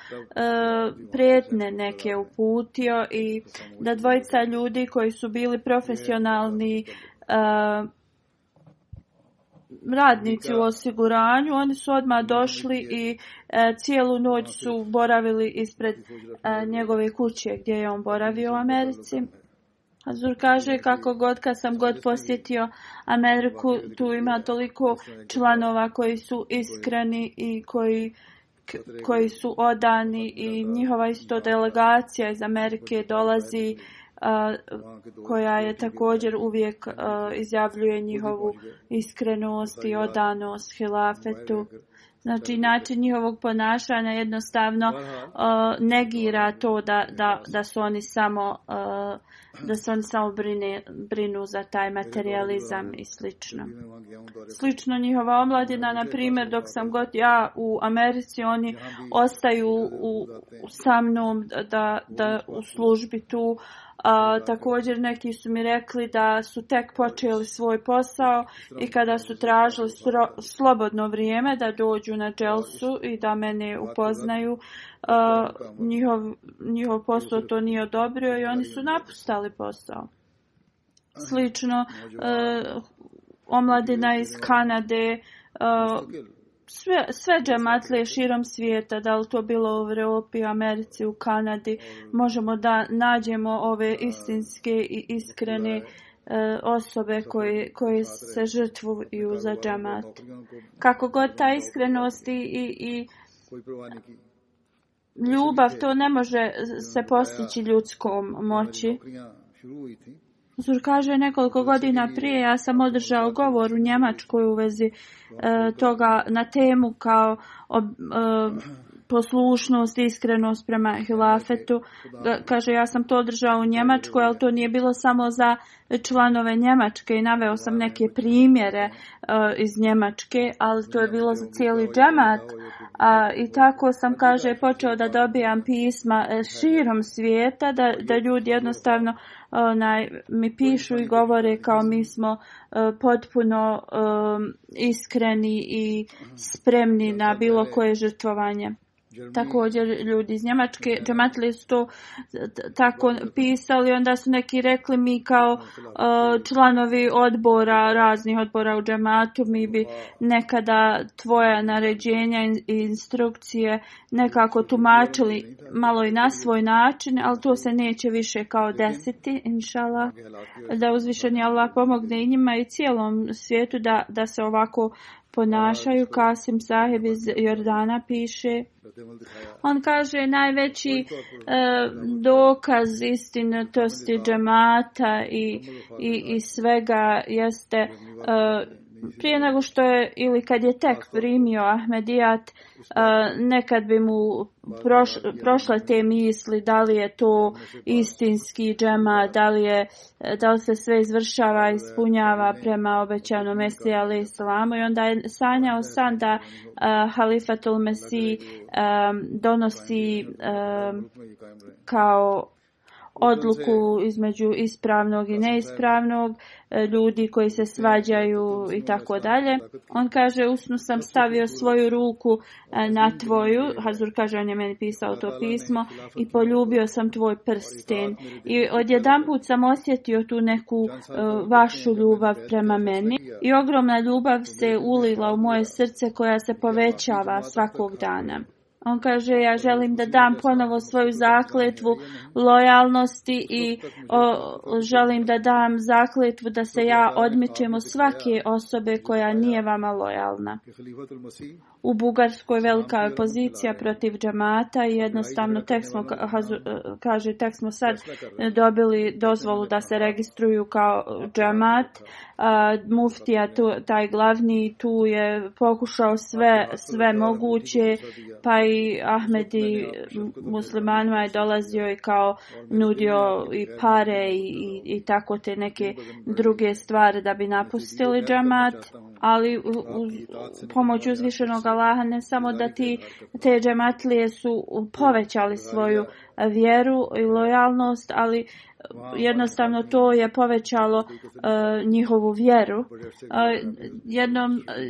prijetnje neke uputio i da dvojica ljudi koji su bili profesionalni radnici u osiguranju, oni su odmah došli i cijelu noć su boravili ispred njegove kuće gdje je on boravio u Americi. Hazur kaže, kako god kad sam posjetio Ameriku, tu ima toliko članova koji su iskreni i koji su odani i njihova isto delegacija iz Amerike dolazi koja je također uvijek izjavljuje njihovu iskrenost i odanost hilafetu. Znači, način njihovog ponašanja jednostavno negira to da su oni samo brinu za taj materializam i slično. Slično njihova omladina, na primjer, dok sam god ja u Americi, oni ostaju sa mnom da u službi tu. Također neki su mi rekli da su tek počeli svoj posao i kada su tražili slobodno vrijeme da dođu na dželsu i da mene upoznaju, njihov posao to nije odobrio i oni su napustali posao. Slično omladina iz Kanade, sve džematlije širom svijeta, da li to bilo u Europi, Americi, u Kanadi, možemo da nađemo ove istinske i iskrene osobe koje se žrtvuju za džemat. Kako god ta iskrenost i ljubav, to ne može se postići ljudskom moći. Sur kaže, nekoliko godina prije ja sam održao govor u Njemačkoj u vezi toga na temu kao poslušnost, iskrenost prema hilafetu. Kaže, ja sam to održao u Njemačkoj, ali to nije bilo samo za članove Njemačke i naveo sam neke primjere iz Njemačke, ali to je bilo za cijeli džemat. I tako sam, kaže, počeo da dobijam pisma širom svijeta, da ljudi jednostavno mi pišu i govore kao mi smo potpuno iskreni i spremni na bilo koje žrtvovanje. Također ljudi iz Njemačke džematlije su to tako pisali, onda su neki rekli mi kao članovi odbora, raznih odbora u džematu, mi bi nekada tvoja naređenja i instrukcije nekako tumačili malo i na svoj način, ali to se neće više kao desiti, inšallah, da uzvišeni Allah pomogne i njima i cijelom svijetu da se ovako ponašaju. Kasim Sahib iz Jordana piše, on kaže najveći dokaz istinitosti džemata i svega jeste prije nego što je ili kad je tek primio Ahmedijat, nekad bi mu prošle te misli da li je to istinski džemat, da li se sve izvršava i ispunjava prema obećanom Mesiji alejhi selamu, i onda je sanjao san da Halifatul Mesih donosi kao odluku između ispravnog i neispravnog, ljudi koji se svađaju i tako dalje. On kaže, u snu sam stavio svoju ruku na tvoju, Hazur kaže, on je meni pisao to pismo, i poljubio sam tvoj prsten. I odjedanput sam osjetio tu neku vašu ljubav prema meni i ogromna ljubav se ulila u moje srce koja se povećava svakog dana. On kaže, ja želim da dam ponovo svoju zakletvu lojalnosti i želim da dam zakletvu da se ja odmičem od svake osobe koja nije vama lojalna. U Bugarskoj velika je opozicija protiv džemata i jednostavno tek smo sad dobili dozvolu da se registruju kao džemat. Muftija, taj glavni, tu je pokušao sve moguće, pa i Ahmedi muslimanima je dolazio i kao nudio i pare i tako te neke druge stvari da bi napustili džemat, ali uz pomoć uzvišenog Allaha ne samo da te džematlije su povećali svoju vjeru i lojalnost, ali jednostavno to je povećalo njihovu vjeru.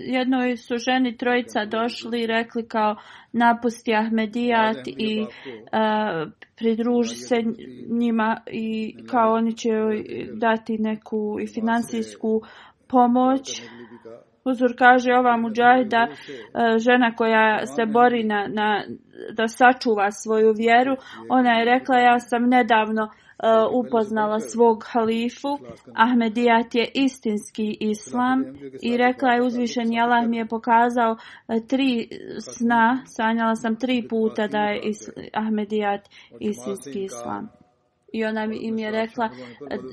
Jednoj su ženi trojica došli i rekli kao napusti Ahmedijat i pridruži se njima i kao oni će dati neku i financijsku pomoć. Huzur kaže, ova mudžahida, žena koja se bori da sačuva svoju vjeru, ona je rekla, ja sam nedavno upoznala svog halifu, Ahmedijat je istinski islam, i rekla je, uzvišeni Allah mi je pokazao 3 sna, sanjala sam 3 puta da je Ahmedijat istinski islam. I ona im je rekla,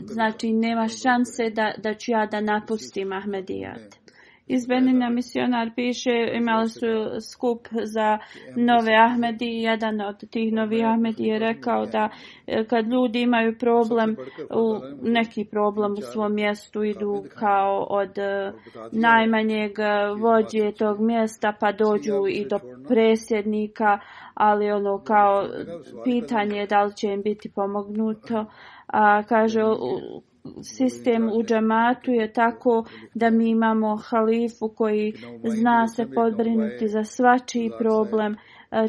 znači nema šanse da ću ja da napustim Ahmedijat. Iz Benina misionar piše, imali su skup za nove Ahmedi i jedan od tih novih Ahmedi je rekao da kad ljudi imaju neki problem u svom mjestu, idu kao od najmanjeg vođe tog mjesta pa dođu i do predsjednika, ali kao pitanje je da li će im biti pomognuto. Kaže, sistem u džematu je tako da mi imamo halifu koji zna se podbrinuti za svačiji problem,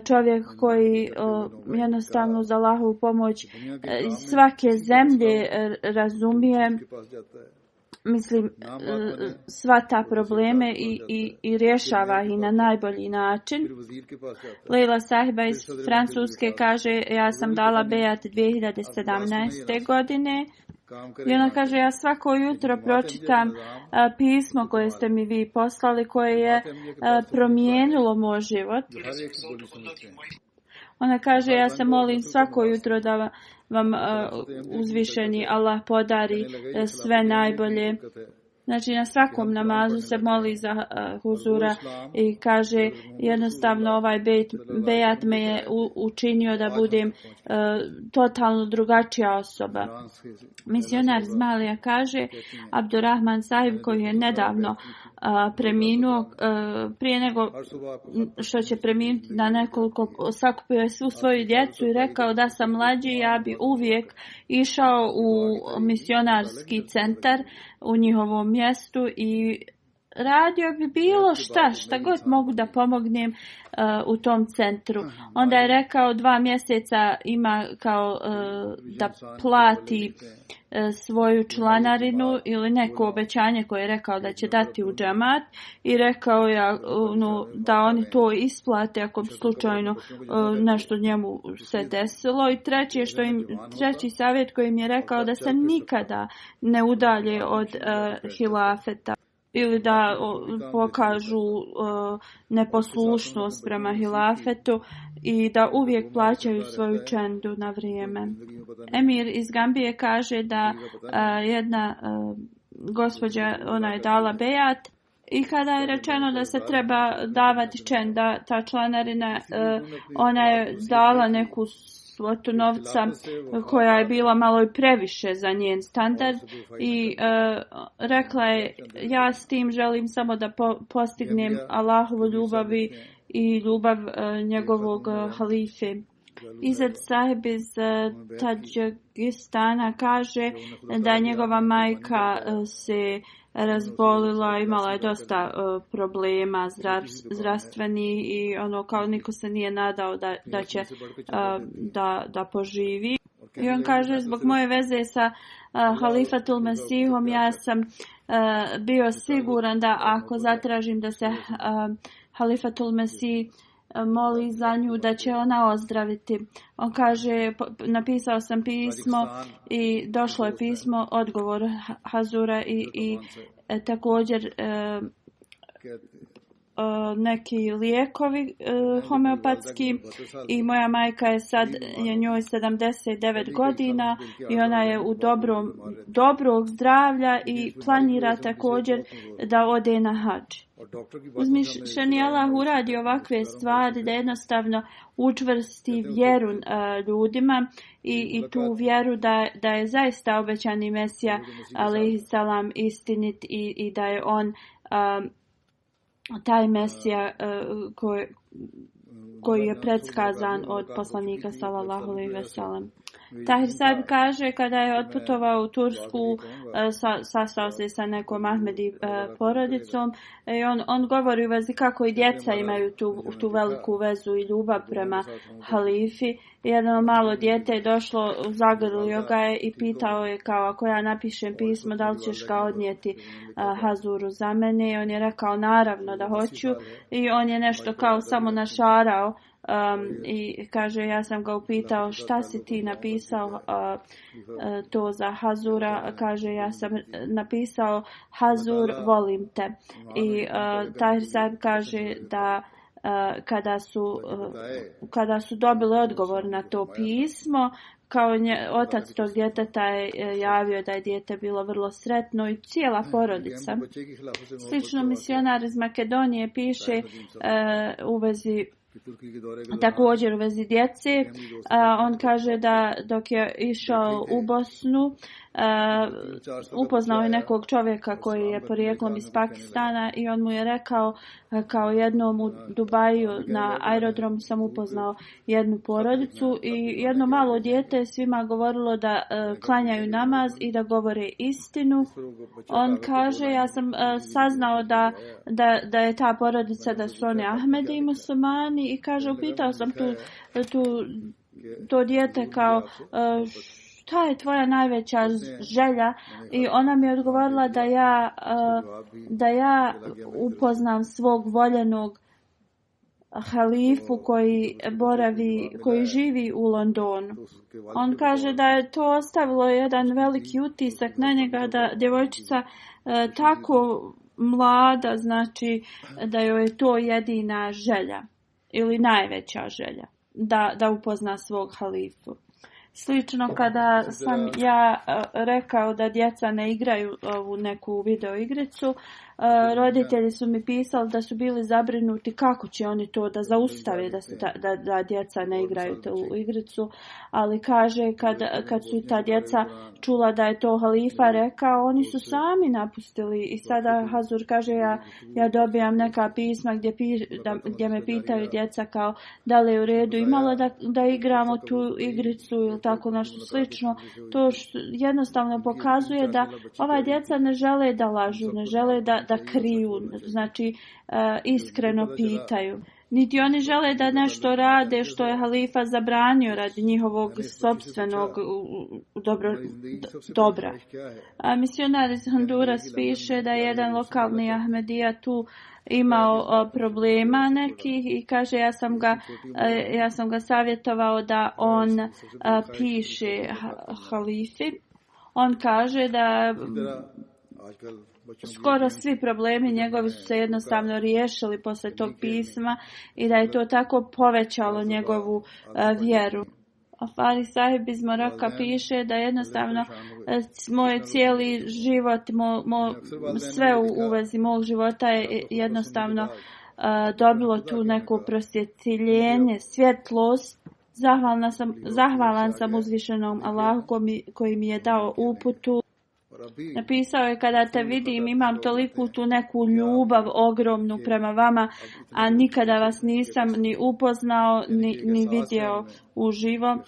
čovjek koji jednostavno za Allahovu pomoć svake zemlje razumije, mislim, sva ta probleme i rješava ih na najbolji način. Leila Sahiba iz Francuske kaže, ja sam dala bejat 2017. godine. I ona kaže, ja svako jutro pročitam pismo koje ste mi vi poslali, koje je promijenilo moj život. Ona kaže, ja se molim svako jutro da vam uzvišeni Allah podari sve najbolje. Znači na svakom namazu se moli za huzura i kaže jednostavno ovaj bejat me je učinio da budem totalno drugačija osoba. Misionar iz Malija kaže, Abdurrahman sahib koji je nedavno preminuo, prije nego što će preminuti na nekoliko, sakupio je svu svoju djecu i rekao da sam mlađi, ja bi uvijek išao u misionarski centar u njihovom mjestu i radio bi bilo šta god mogu da pomognem u tom centru. Onda je rekao 2 mjeseca ima kao da plati svoju članarinu ili neko obećanje koje je rekao da će dati u džemat i rekao je da oni to isplate ako slučajno nešto njemu se desilo. I treći savjet koji mi je rekao da se nikada ne udalje od hilafeta ili da pokažu neposlušnost prema hilafetu i da uvijek plaćaju svoju čendu na vrijeme. Emir iz Gambije kaže da jedna gospođa, ona je dala bejat i kada je rečeno da se treba davati čenda, ta članarina, ona je dala neku svotu novca koja je bila malo i previše za njen standard i rekla je, ja s tim želim samo da postignem Allahovu ljubavi i ljubav njegovog halife. Izad sahib iz Tadžikistana kaže da njegova majka se razbolila, imala je dosta problema zdravstveni i kao niko se nije nadao da će da poživi. I on kaže, zbog moje veze sa Halifatul Mesihom ja sam bio siguran da ako zatražim da se Halifatul Mesih moli za nju da će ona ozdraviti. On kaže, napisao sam pismo i došlo je pismo, odgovor Hazura i također neki lijekovi homeopatski i moja majka je sad, je njoj 79 godina i ona je u dobrog zdravlja i planira također da ode na hadž. Uzmišljeni Allah uradi ovakve stvari da jednostavno učvrsti vjeru ljudima i tu vjeru da je zaista obećani Mesija alejhi salam istinit i da je on taj Mesija koji je predskazan od poslanika sallallahu alejhi ve sellem. Tahir Saib kaže, kada je otputovao u Tursku, sastao se sa nekom Ahmedi porodicom i on govori u vezi kako i djeca imaju tu veliku vezu i ljubav prema halifi. Jedno malo dijete je došlo, zagrlio ga je i pitao je kao, ako ja napišem pismo, da li ćeš ga odnijeti Hazuru za mene? I on je rekao, naravno da hoću. I on je nešto kao samo našarao. I kaže, ja sam ga upitao, šta si ti napisao to za Hazura? Kaže, ja sam napisao, Hazur, volim te. I Tahir Saib kaže da kada su dobili odgovor na to pismo, kao otac tog djeteta je javio da je dijete bilo vrlo sretno i cijela porodica. Slično misionar iz Makedonije piše u vezi također u vezi djece. On kaže da dok je išao u Bosnu, upoznao je nekog čovjeka koji je porijeklom iz Pakistana i on mu je rekao, kao jednom u Dubaju na aerodromu sam upoznao jednu porodicu i jedno malo dijete je svima govorilo da klanjaju namaz i da govore istinu. On kaže, ja sam saznao da je ta porodica, da su oni Ahmedi i muslimani i kaže, upitao sam to dijete kao, šta je tvoja najveća želja? I ona mi je odgovorila da ja upoznam svog voljenog halifu koji živi u Londonu. On kaže da je to ostavilo jedan veliki utisak na njega, da djevojčica tako mlada, znači da joj je to jedina želja ili najveća želja. da upozna svog halifu. Slično kada sam ja rekao da djeca ne igraju ovu neku video igricu, roditelji su mi pisali da su bili zabrinuti kako će oni to da zaustave da djeca ne igraju tu igricu, ali kaže kad su ta djeca čula da je to halifa rekao, oni su sami napustili i sada Hazur kaže ja dobijam neka pisma gdje me pitaju djeca kao da li je u redu imalo da igramo tu igricu ili tako nešto slično. To jednostavno pokazuje da ova djeca ne žele da lažu, ne žele da kriju, znači iskreno pitaju. Niti oni žele da nešto rade što je halifa zabranio radi njihovog sopstvenog dobra. Misionar iz Honduras piše da je jedan lokalni Ahmedija tu imao problema nekih i kaže ja sam ga savjetovao da on piše halifi. On kaže da skoro svi problemi njegovi su se jednostavno riješili poslije tog pisma i da je to tako povećalo njegovu vjeru. Afari Sahib iz Maroka piše da jednostavno moj cijeli život, sve u vezi mog života je jednostavno dobilo tu neko prosvjetljenje, svjetlost. Zahvalan sam uzvišenom Allahu koji mi je dao uputu. Napisao je kada te vidim imam toliku tu neku ljubav ogromnu prema vama, a nikada vas nisam ni upoznao ni vidio uživo.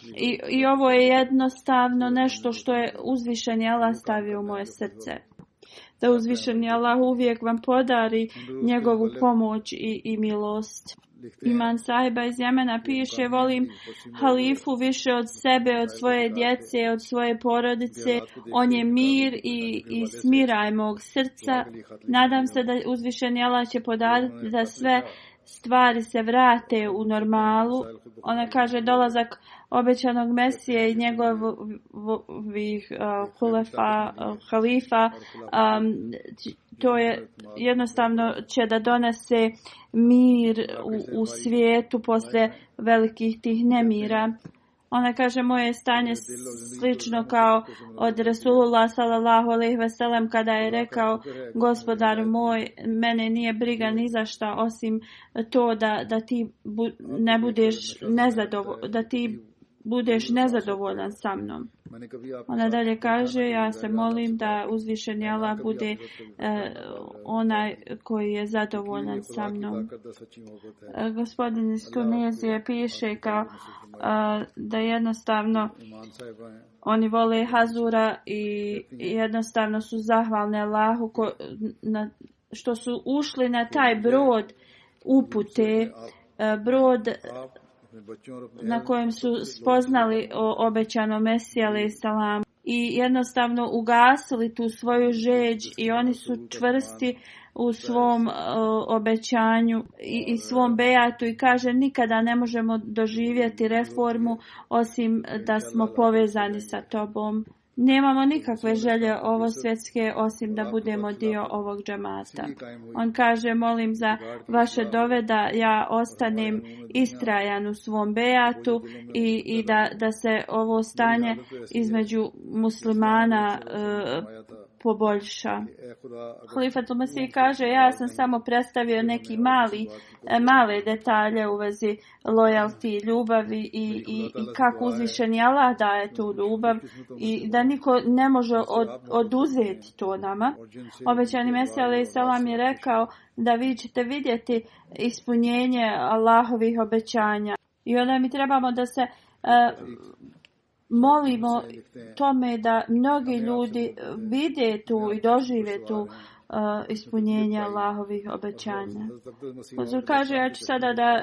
I ovo je jednostavno nešto što je uzvišeni Allah stavio u moje srce. Da uzvišeni Allah uvijek vam podari njegovu pomoć i milost. Iman Sahiba iz Jemena piše, volim halifu više od sebe, od svoje djece, od svoje porodice. On je mir i smiraj mog srca. Nadam se da uzvišeni Allah će podariti da sve stvari se vrate u normalu. Ona kaže dolazak obećanog Mesije i njegovih halifa, to je jednostavno će da donese mir u svijetu poslije velikih tih nemira. Ona kaže moje stanje slično kao od Rasulullah sallallahu alejhi ve sellem kada je rekao gospodar moj, mene nije briga ni za šta osim to da ti ne budeš budeš nezadovoljan sa mnom. Ona dalje kaže, ja se molim da uzvišeni Allah bude onaj koji je zadovoljan sa mnom. Gospodin iz Tunezije piše kao da jednostavno oni vole Hazura i jednostavno su zahvalni Allahu što su ušli na taj brod upute, brod na kojem su spoznali o obećanom Mesiji alejhi selam i jednostavno ugasili tu svoju žeđ i oni su čvrsti u svom obećanju i svom bejatu i kaže nikada ne možemo doživjeti reformu osim da smo povezani sa tobom. Nemamo nikakve želje ovo svjetske osim da budemo dio ovog džemata. On kaže molim za vaše dove da ja ostanem istrajan u svom bejatu i da se ovo stanje između muslimana poboljša. Halifatul Mesih kaže ja sam samo predstavio neki male detalje u vezi lojalti, ljubavi i kako uzvišeni Allah daje tu ljubav i da niko ne može oduzeti to nama. Obećani Mesih alejhi selam je rekao da vi ćete vidjeti ispunjenje Allahovih obećanja i onda mi trebamo da se molimo tome da mnogi ljudi vide tu i dožive tu ispunjenje Allahovih obećanja. Huzur kaže, ja ću sada da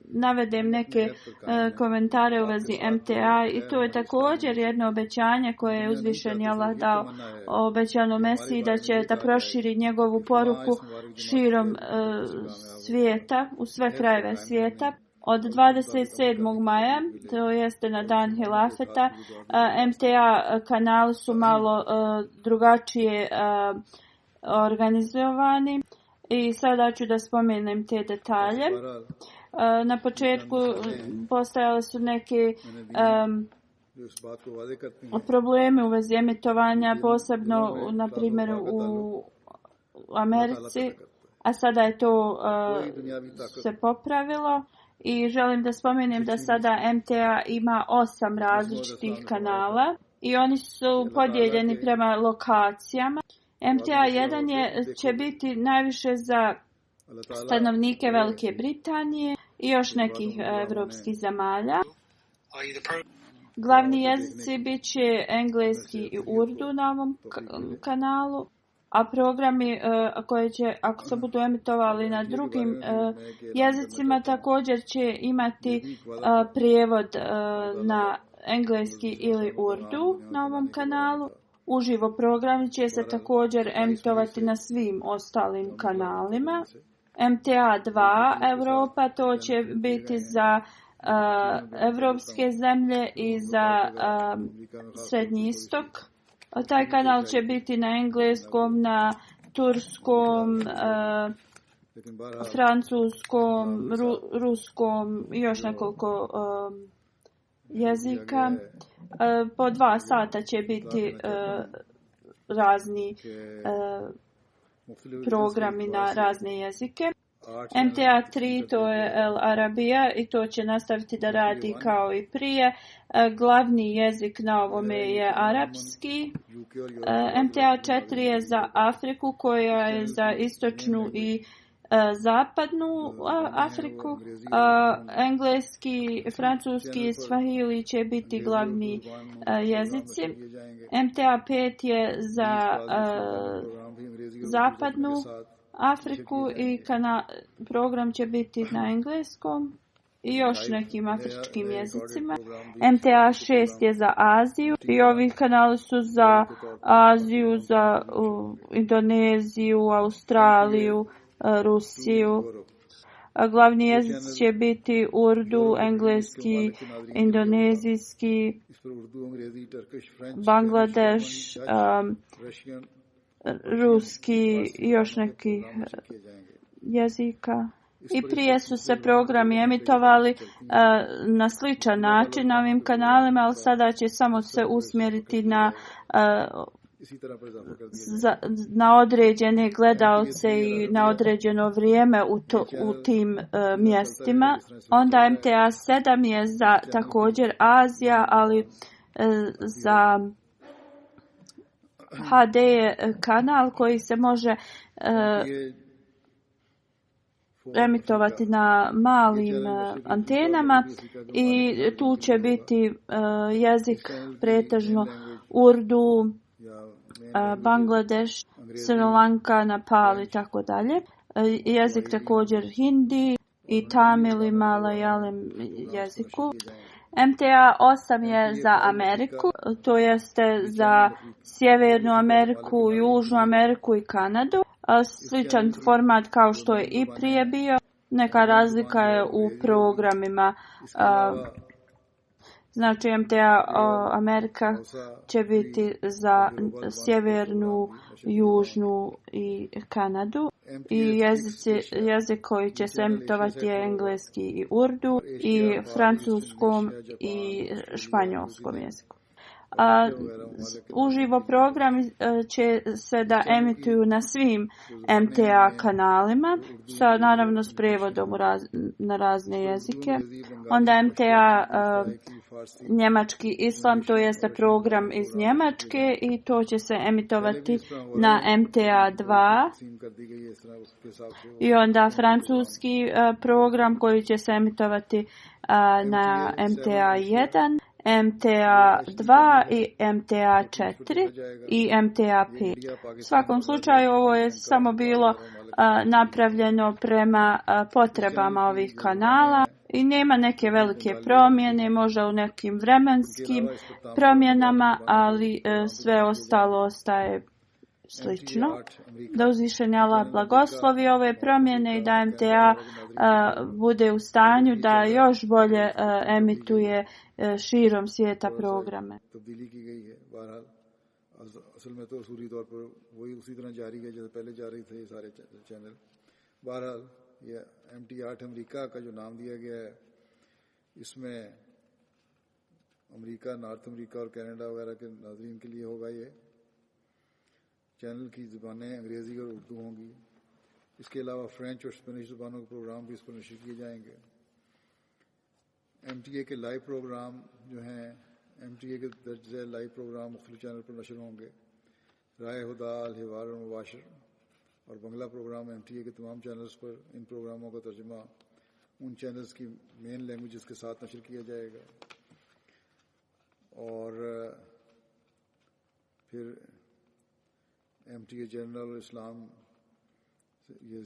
navedem neke komentare u vezi MTA i to je također jedno obećanje koje je uzvišeni Allah dao obećano Mesiji da će da proširi njegovu poruku širom svijeta, u sve krajeve svijeta. Od 27. maja, to jeste na dan hilafeta, MTA kanali su malo drugačije organizovani i sada ću da spomenem te detalje. Na početku postojale su neke problemi u vezi emitovanja, posebno na primjer u Americi, a sada je to se popravilo. I želim da spomenem da sada MTA ima 8 različitih kanala i oni su podijeljeni prema lokacijama. MTA 1 će biti najviše za stanovnike Velike Britanije i još nekih evropskih zemalja. Glavni jezici bit će engleski i urdu na ovom kanalu, a programi koje će, ako se budu emitovali na drugim jezicima, također će imati prijevod na engleski ili urdu na ovom kanalu. Uživo programi će se također emitovati na svim ostalim kanalima. MTA 2 Europa, to će biti za evropske zemlje i za Srednji istok. Taj kanal će biti na engleskom, na turskom, francuskom, ruskom i još nekoliko jezika. Po 2 sata će biti razni programi na razne jezike. MTA 3 to je El Arabija i to će nastaviti da radi kao i prije. Glavni jezik na ovome je arapski. MTA 4 je za Afriku koja je za istočnu i zapadnu Afriku. Engleski, francuski i svahili će biti glavni jezici. MTA 5 je za zapadnu Afriku i program će biti na engleskom i još nekim afričkim jezicima. MTA 6 je za Aziju i ovi kanali su za Aziju, za Indoneziju, Australiju, Rusiju. Glavni jezici će biti urdu, engleski, indonezijski, Bangladeš, ruski i još nekih jezika. I prije su se programi emitovali na sličan način na ovim kanalima, ali sada će samo se usmjeriti na određene gledalce i na određeno vrijeme u tim mjestima. Onda MTA 7 je za također Azija, ali za HD kanal koji se može emitovati na malim antenama i tu će biti jezik pretežno urdu, Bangladeš, Sri Lanka, Nepal i tako dalje. Jezik također hindi i tamil i malayalam jeziku. MTA 8 je za Ameriku, to jeste za Sjevernu Ameriku, Južnu Ameriku i Kanadu. Sličan format kao što je i prije bio. Neka razlika je u programima. Znači MTA Amerika će biti za Sjevernu, Južnu i Kanadu. I jezik koji će se emitovati je engleski i urdu i francuskom i španjolskom jeziku. Uživo programi će se da emituju na svim MTA kanalima, naravno s prijevodom na razne jezike. Onda MTA njemački islam, to jeste program iz Njemačke i to će se emitovati na MTA 2. I onda francuski program koji će se emitovati na MTA 1. MTA 2 i MTA 4 i MTA 5. U svakom slučaju ovo je samo bilo napravljeno prema potrebama ovih kanala i nema neke velike promjene, možda u nekim vremenskim promjenama, ali sve ostalo ostaje slično. Da uzvišeni Allah blagoslovi ove promjene i da MTA bude u stanju da još bolje emituje širom svijeta programe. असल में तो सूरी तौर पर वही उसी तरह जारी है जैसे पहले जा रही थे ये सारे चैनल। बहरहाल ये MT8 अमेरिका का जो नाम दिया गया है, इसमें अमेरिका, नॉर्थ अमेरिका और कनाडा वगैरह के नाज़रीन के लिए होगा। ये चैनल की ज़ुबानें अंग्रेज़ी और उर्दू होंगी। इसके अलावा फ्रेंच और स्पेनिश ज़ुबानों के प्रोग्राम भी इस पर नशर किए जाएंगे। MTA के लाइव प्रोग्राम जो हैं, MTA के दर्जे लाइव प्रोग्राम मुख्तलिफ चैनल पर नशर होंगे। राय हुदा, अल-हिवार और मुबाशर और बंगला प्रोग्राम MTA के तमाम चैनल्स पर इन प्रोग्रामों का तर्जुमा उन चैनल्स की मेन लैंग्वेजेस के साथ नशर किया जाएगा। और फिर MTA जनरल और इस्लाम, ये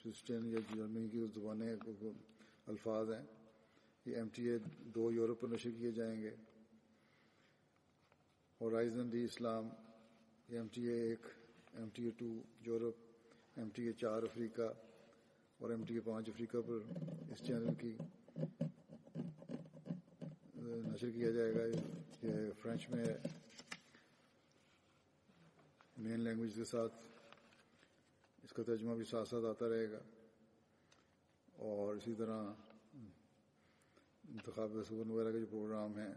क्रिश्चियन या जर्मनी की ज़ुबानें अल्फाज हैं, ये MTA 2 यूरोप पर नशर किए जाएंगे। होराइजन दी इस्लाम, MTA 1, MTA 2 यूरोप, MTA 4 अफ्रीका और MTA 5 अफ्रीका पर इस चैनल की नशर किया जाएगा। ये फ्रेंच में मेन लैंग्वेज के साथ इसका तर्जुमा भी साथ साथ आता रहेगा। और इसी तरह इंतखाब रसूल वगैरह के जो प्रोग्राम हैं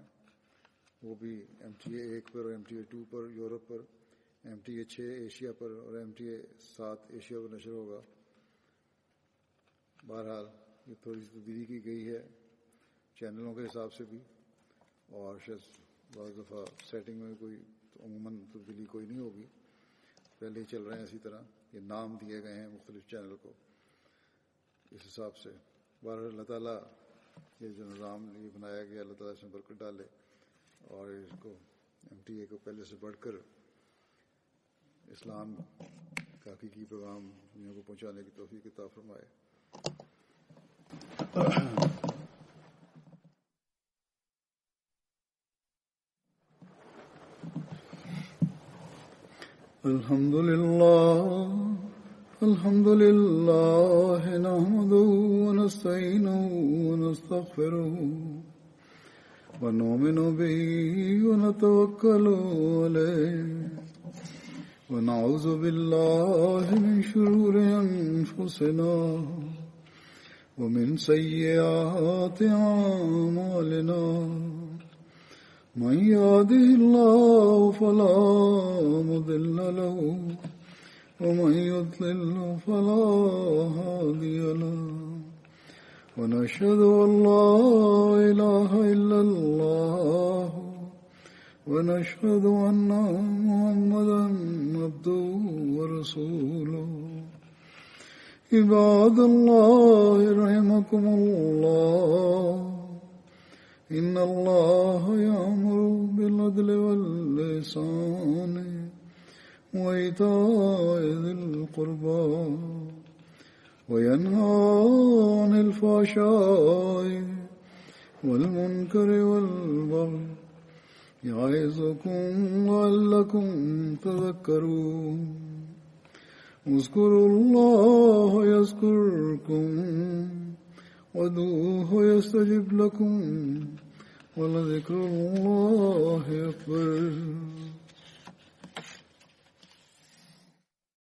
वो भी MTA 1 पर और MTA 2 पर यूरोप पर, MTA 6 एशिया पर और MTA 7 एशिया पर नशर होगा। बहरहाल ये थोड़ी सी तब्दीली की गई है चैनलों के हिसाब से भी, और शायद बहुत दफ़ा सेटिंग में कोई अमूमन तब्दीली कोई नहीं होगी, पहले ही चल रहे हैं इसी तरह। ये नाम दिए गए हैं मुख्तलिफ चैनल को इस हिसाब से। बहरहाल अल्लाह ताला ये जो निज़ाम ये बनाया गया, अल्लाह ताला इसमें बरकत डाले और इसको MTA को पहले से बढ़कर इस्लाम का हकीकी पैगाम दुनिया को पहुँचाने की तौफीक अता फरमाए। अल्हम्दुलिल्लाह नहमदुहु व नस्तईनुहु व नस्तगफिरुहु व नुमिनु बिही व नतवक्कलु अलैहि व नऊज़ु बिल्लाहि मिन शुरूरि अनफुसिना व मिन सय्यिआति अमालिना। मन यहदिहिल्लाहु फला मुदिल्ल लहु व मन युद्लिल्हु फला हादिय लहु व नशहदु अन ला इलाहा इल्लल्लाह व नशहदु अन्ना मुहम्मदन अब्दुहु व रसूलुहु। इबादल्लाह रहमकुमुल्लाह, إن الله يأمر بالعدل والإحسان وإيتاء ذي القربى وينهى عن الفحشاء والمنكر والبغي يعظكم لعلكم تذكرون. اذكروا الله يذكركم وادعوه يستجب لكم ولذكر الله أكبر.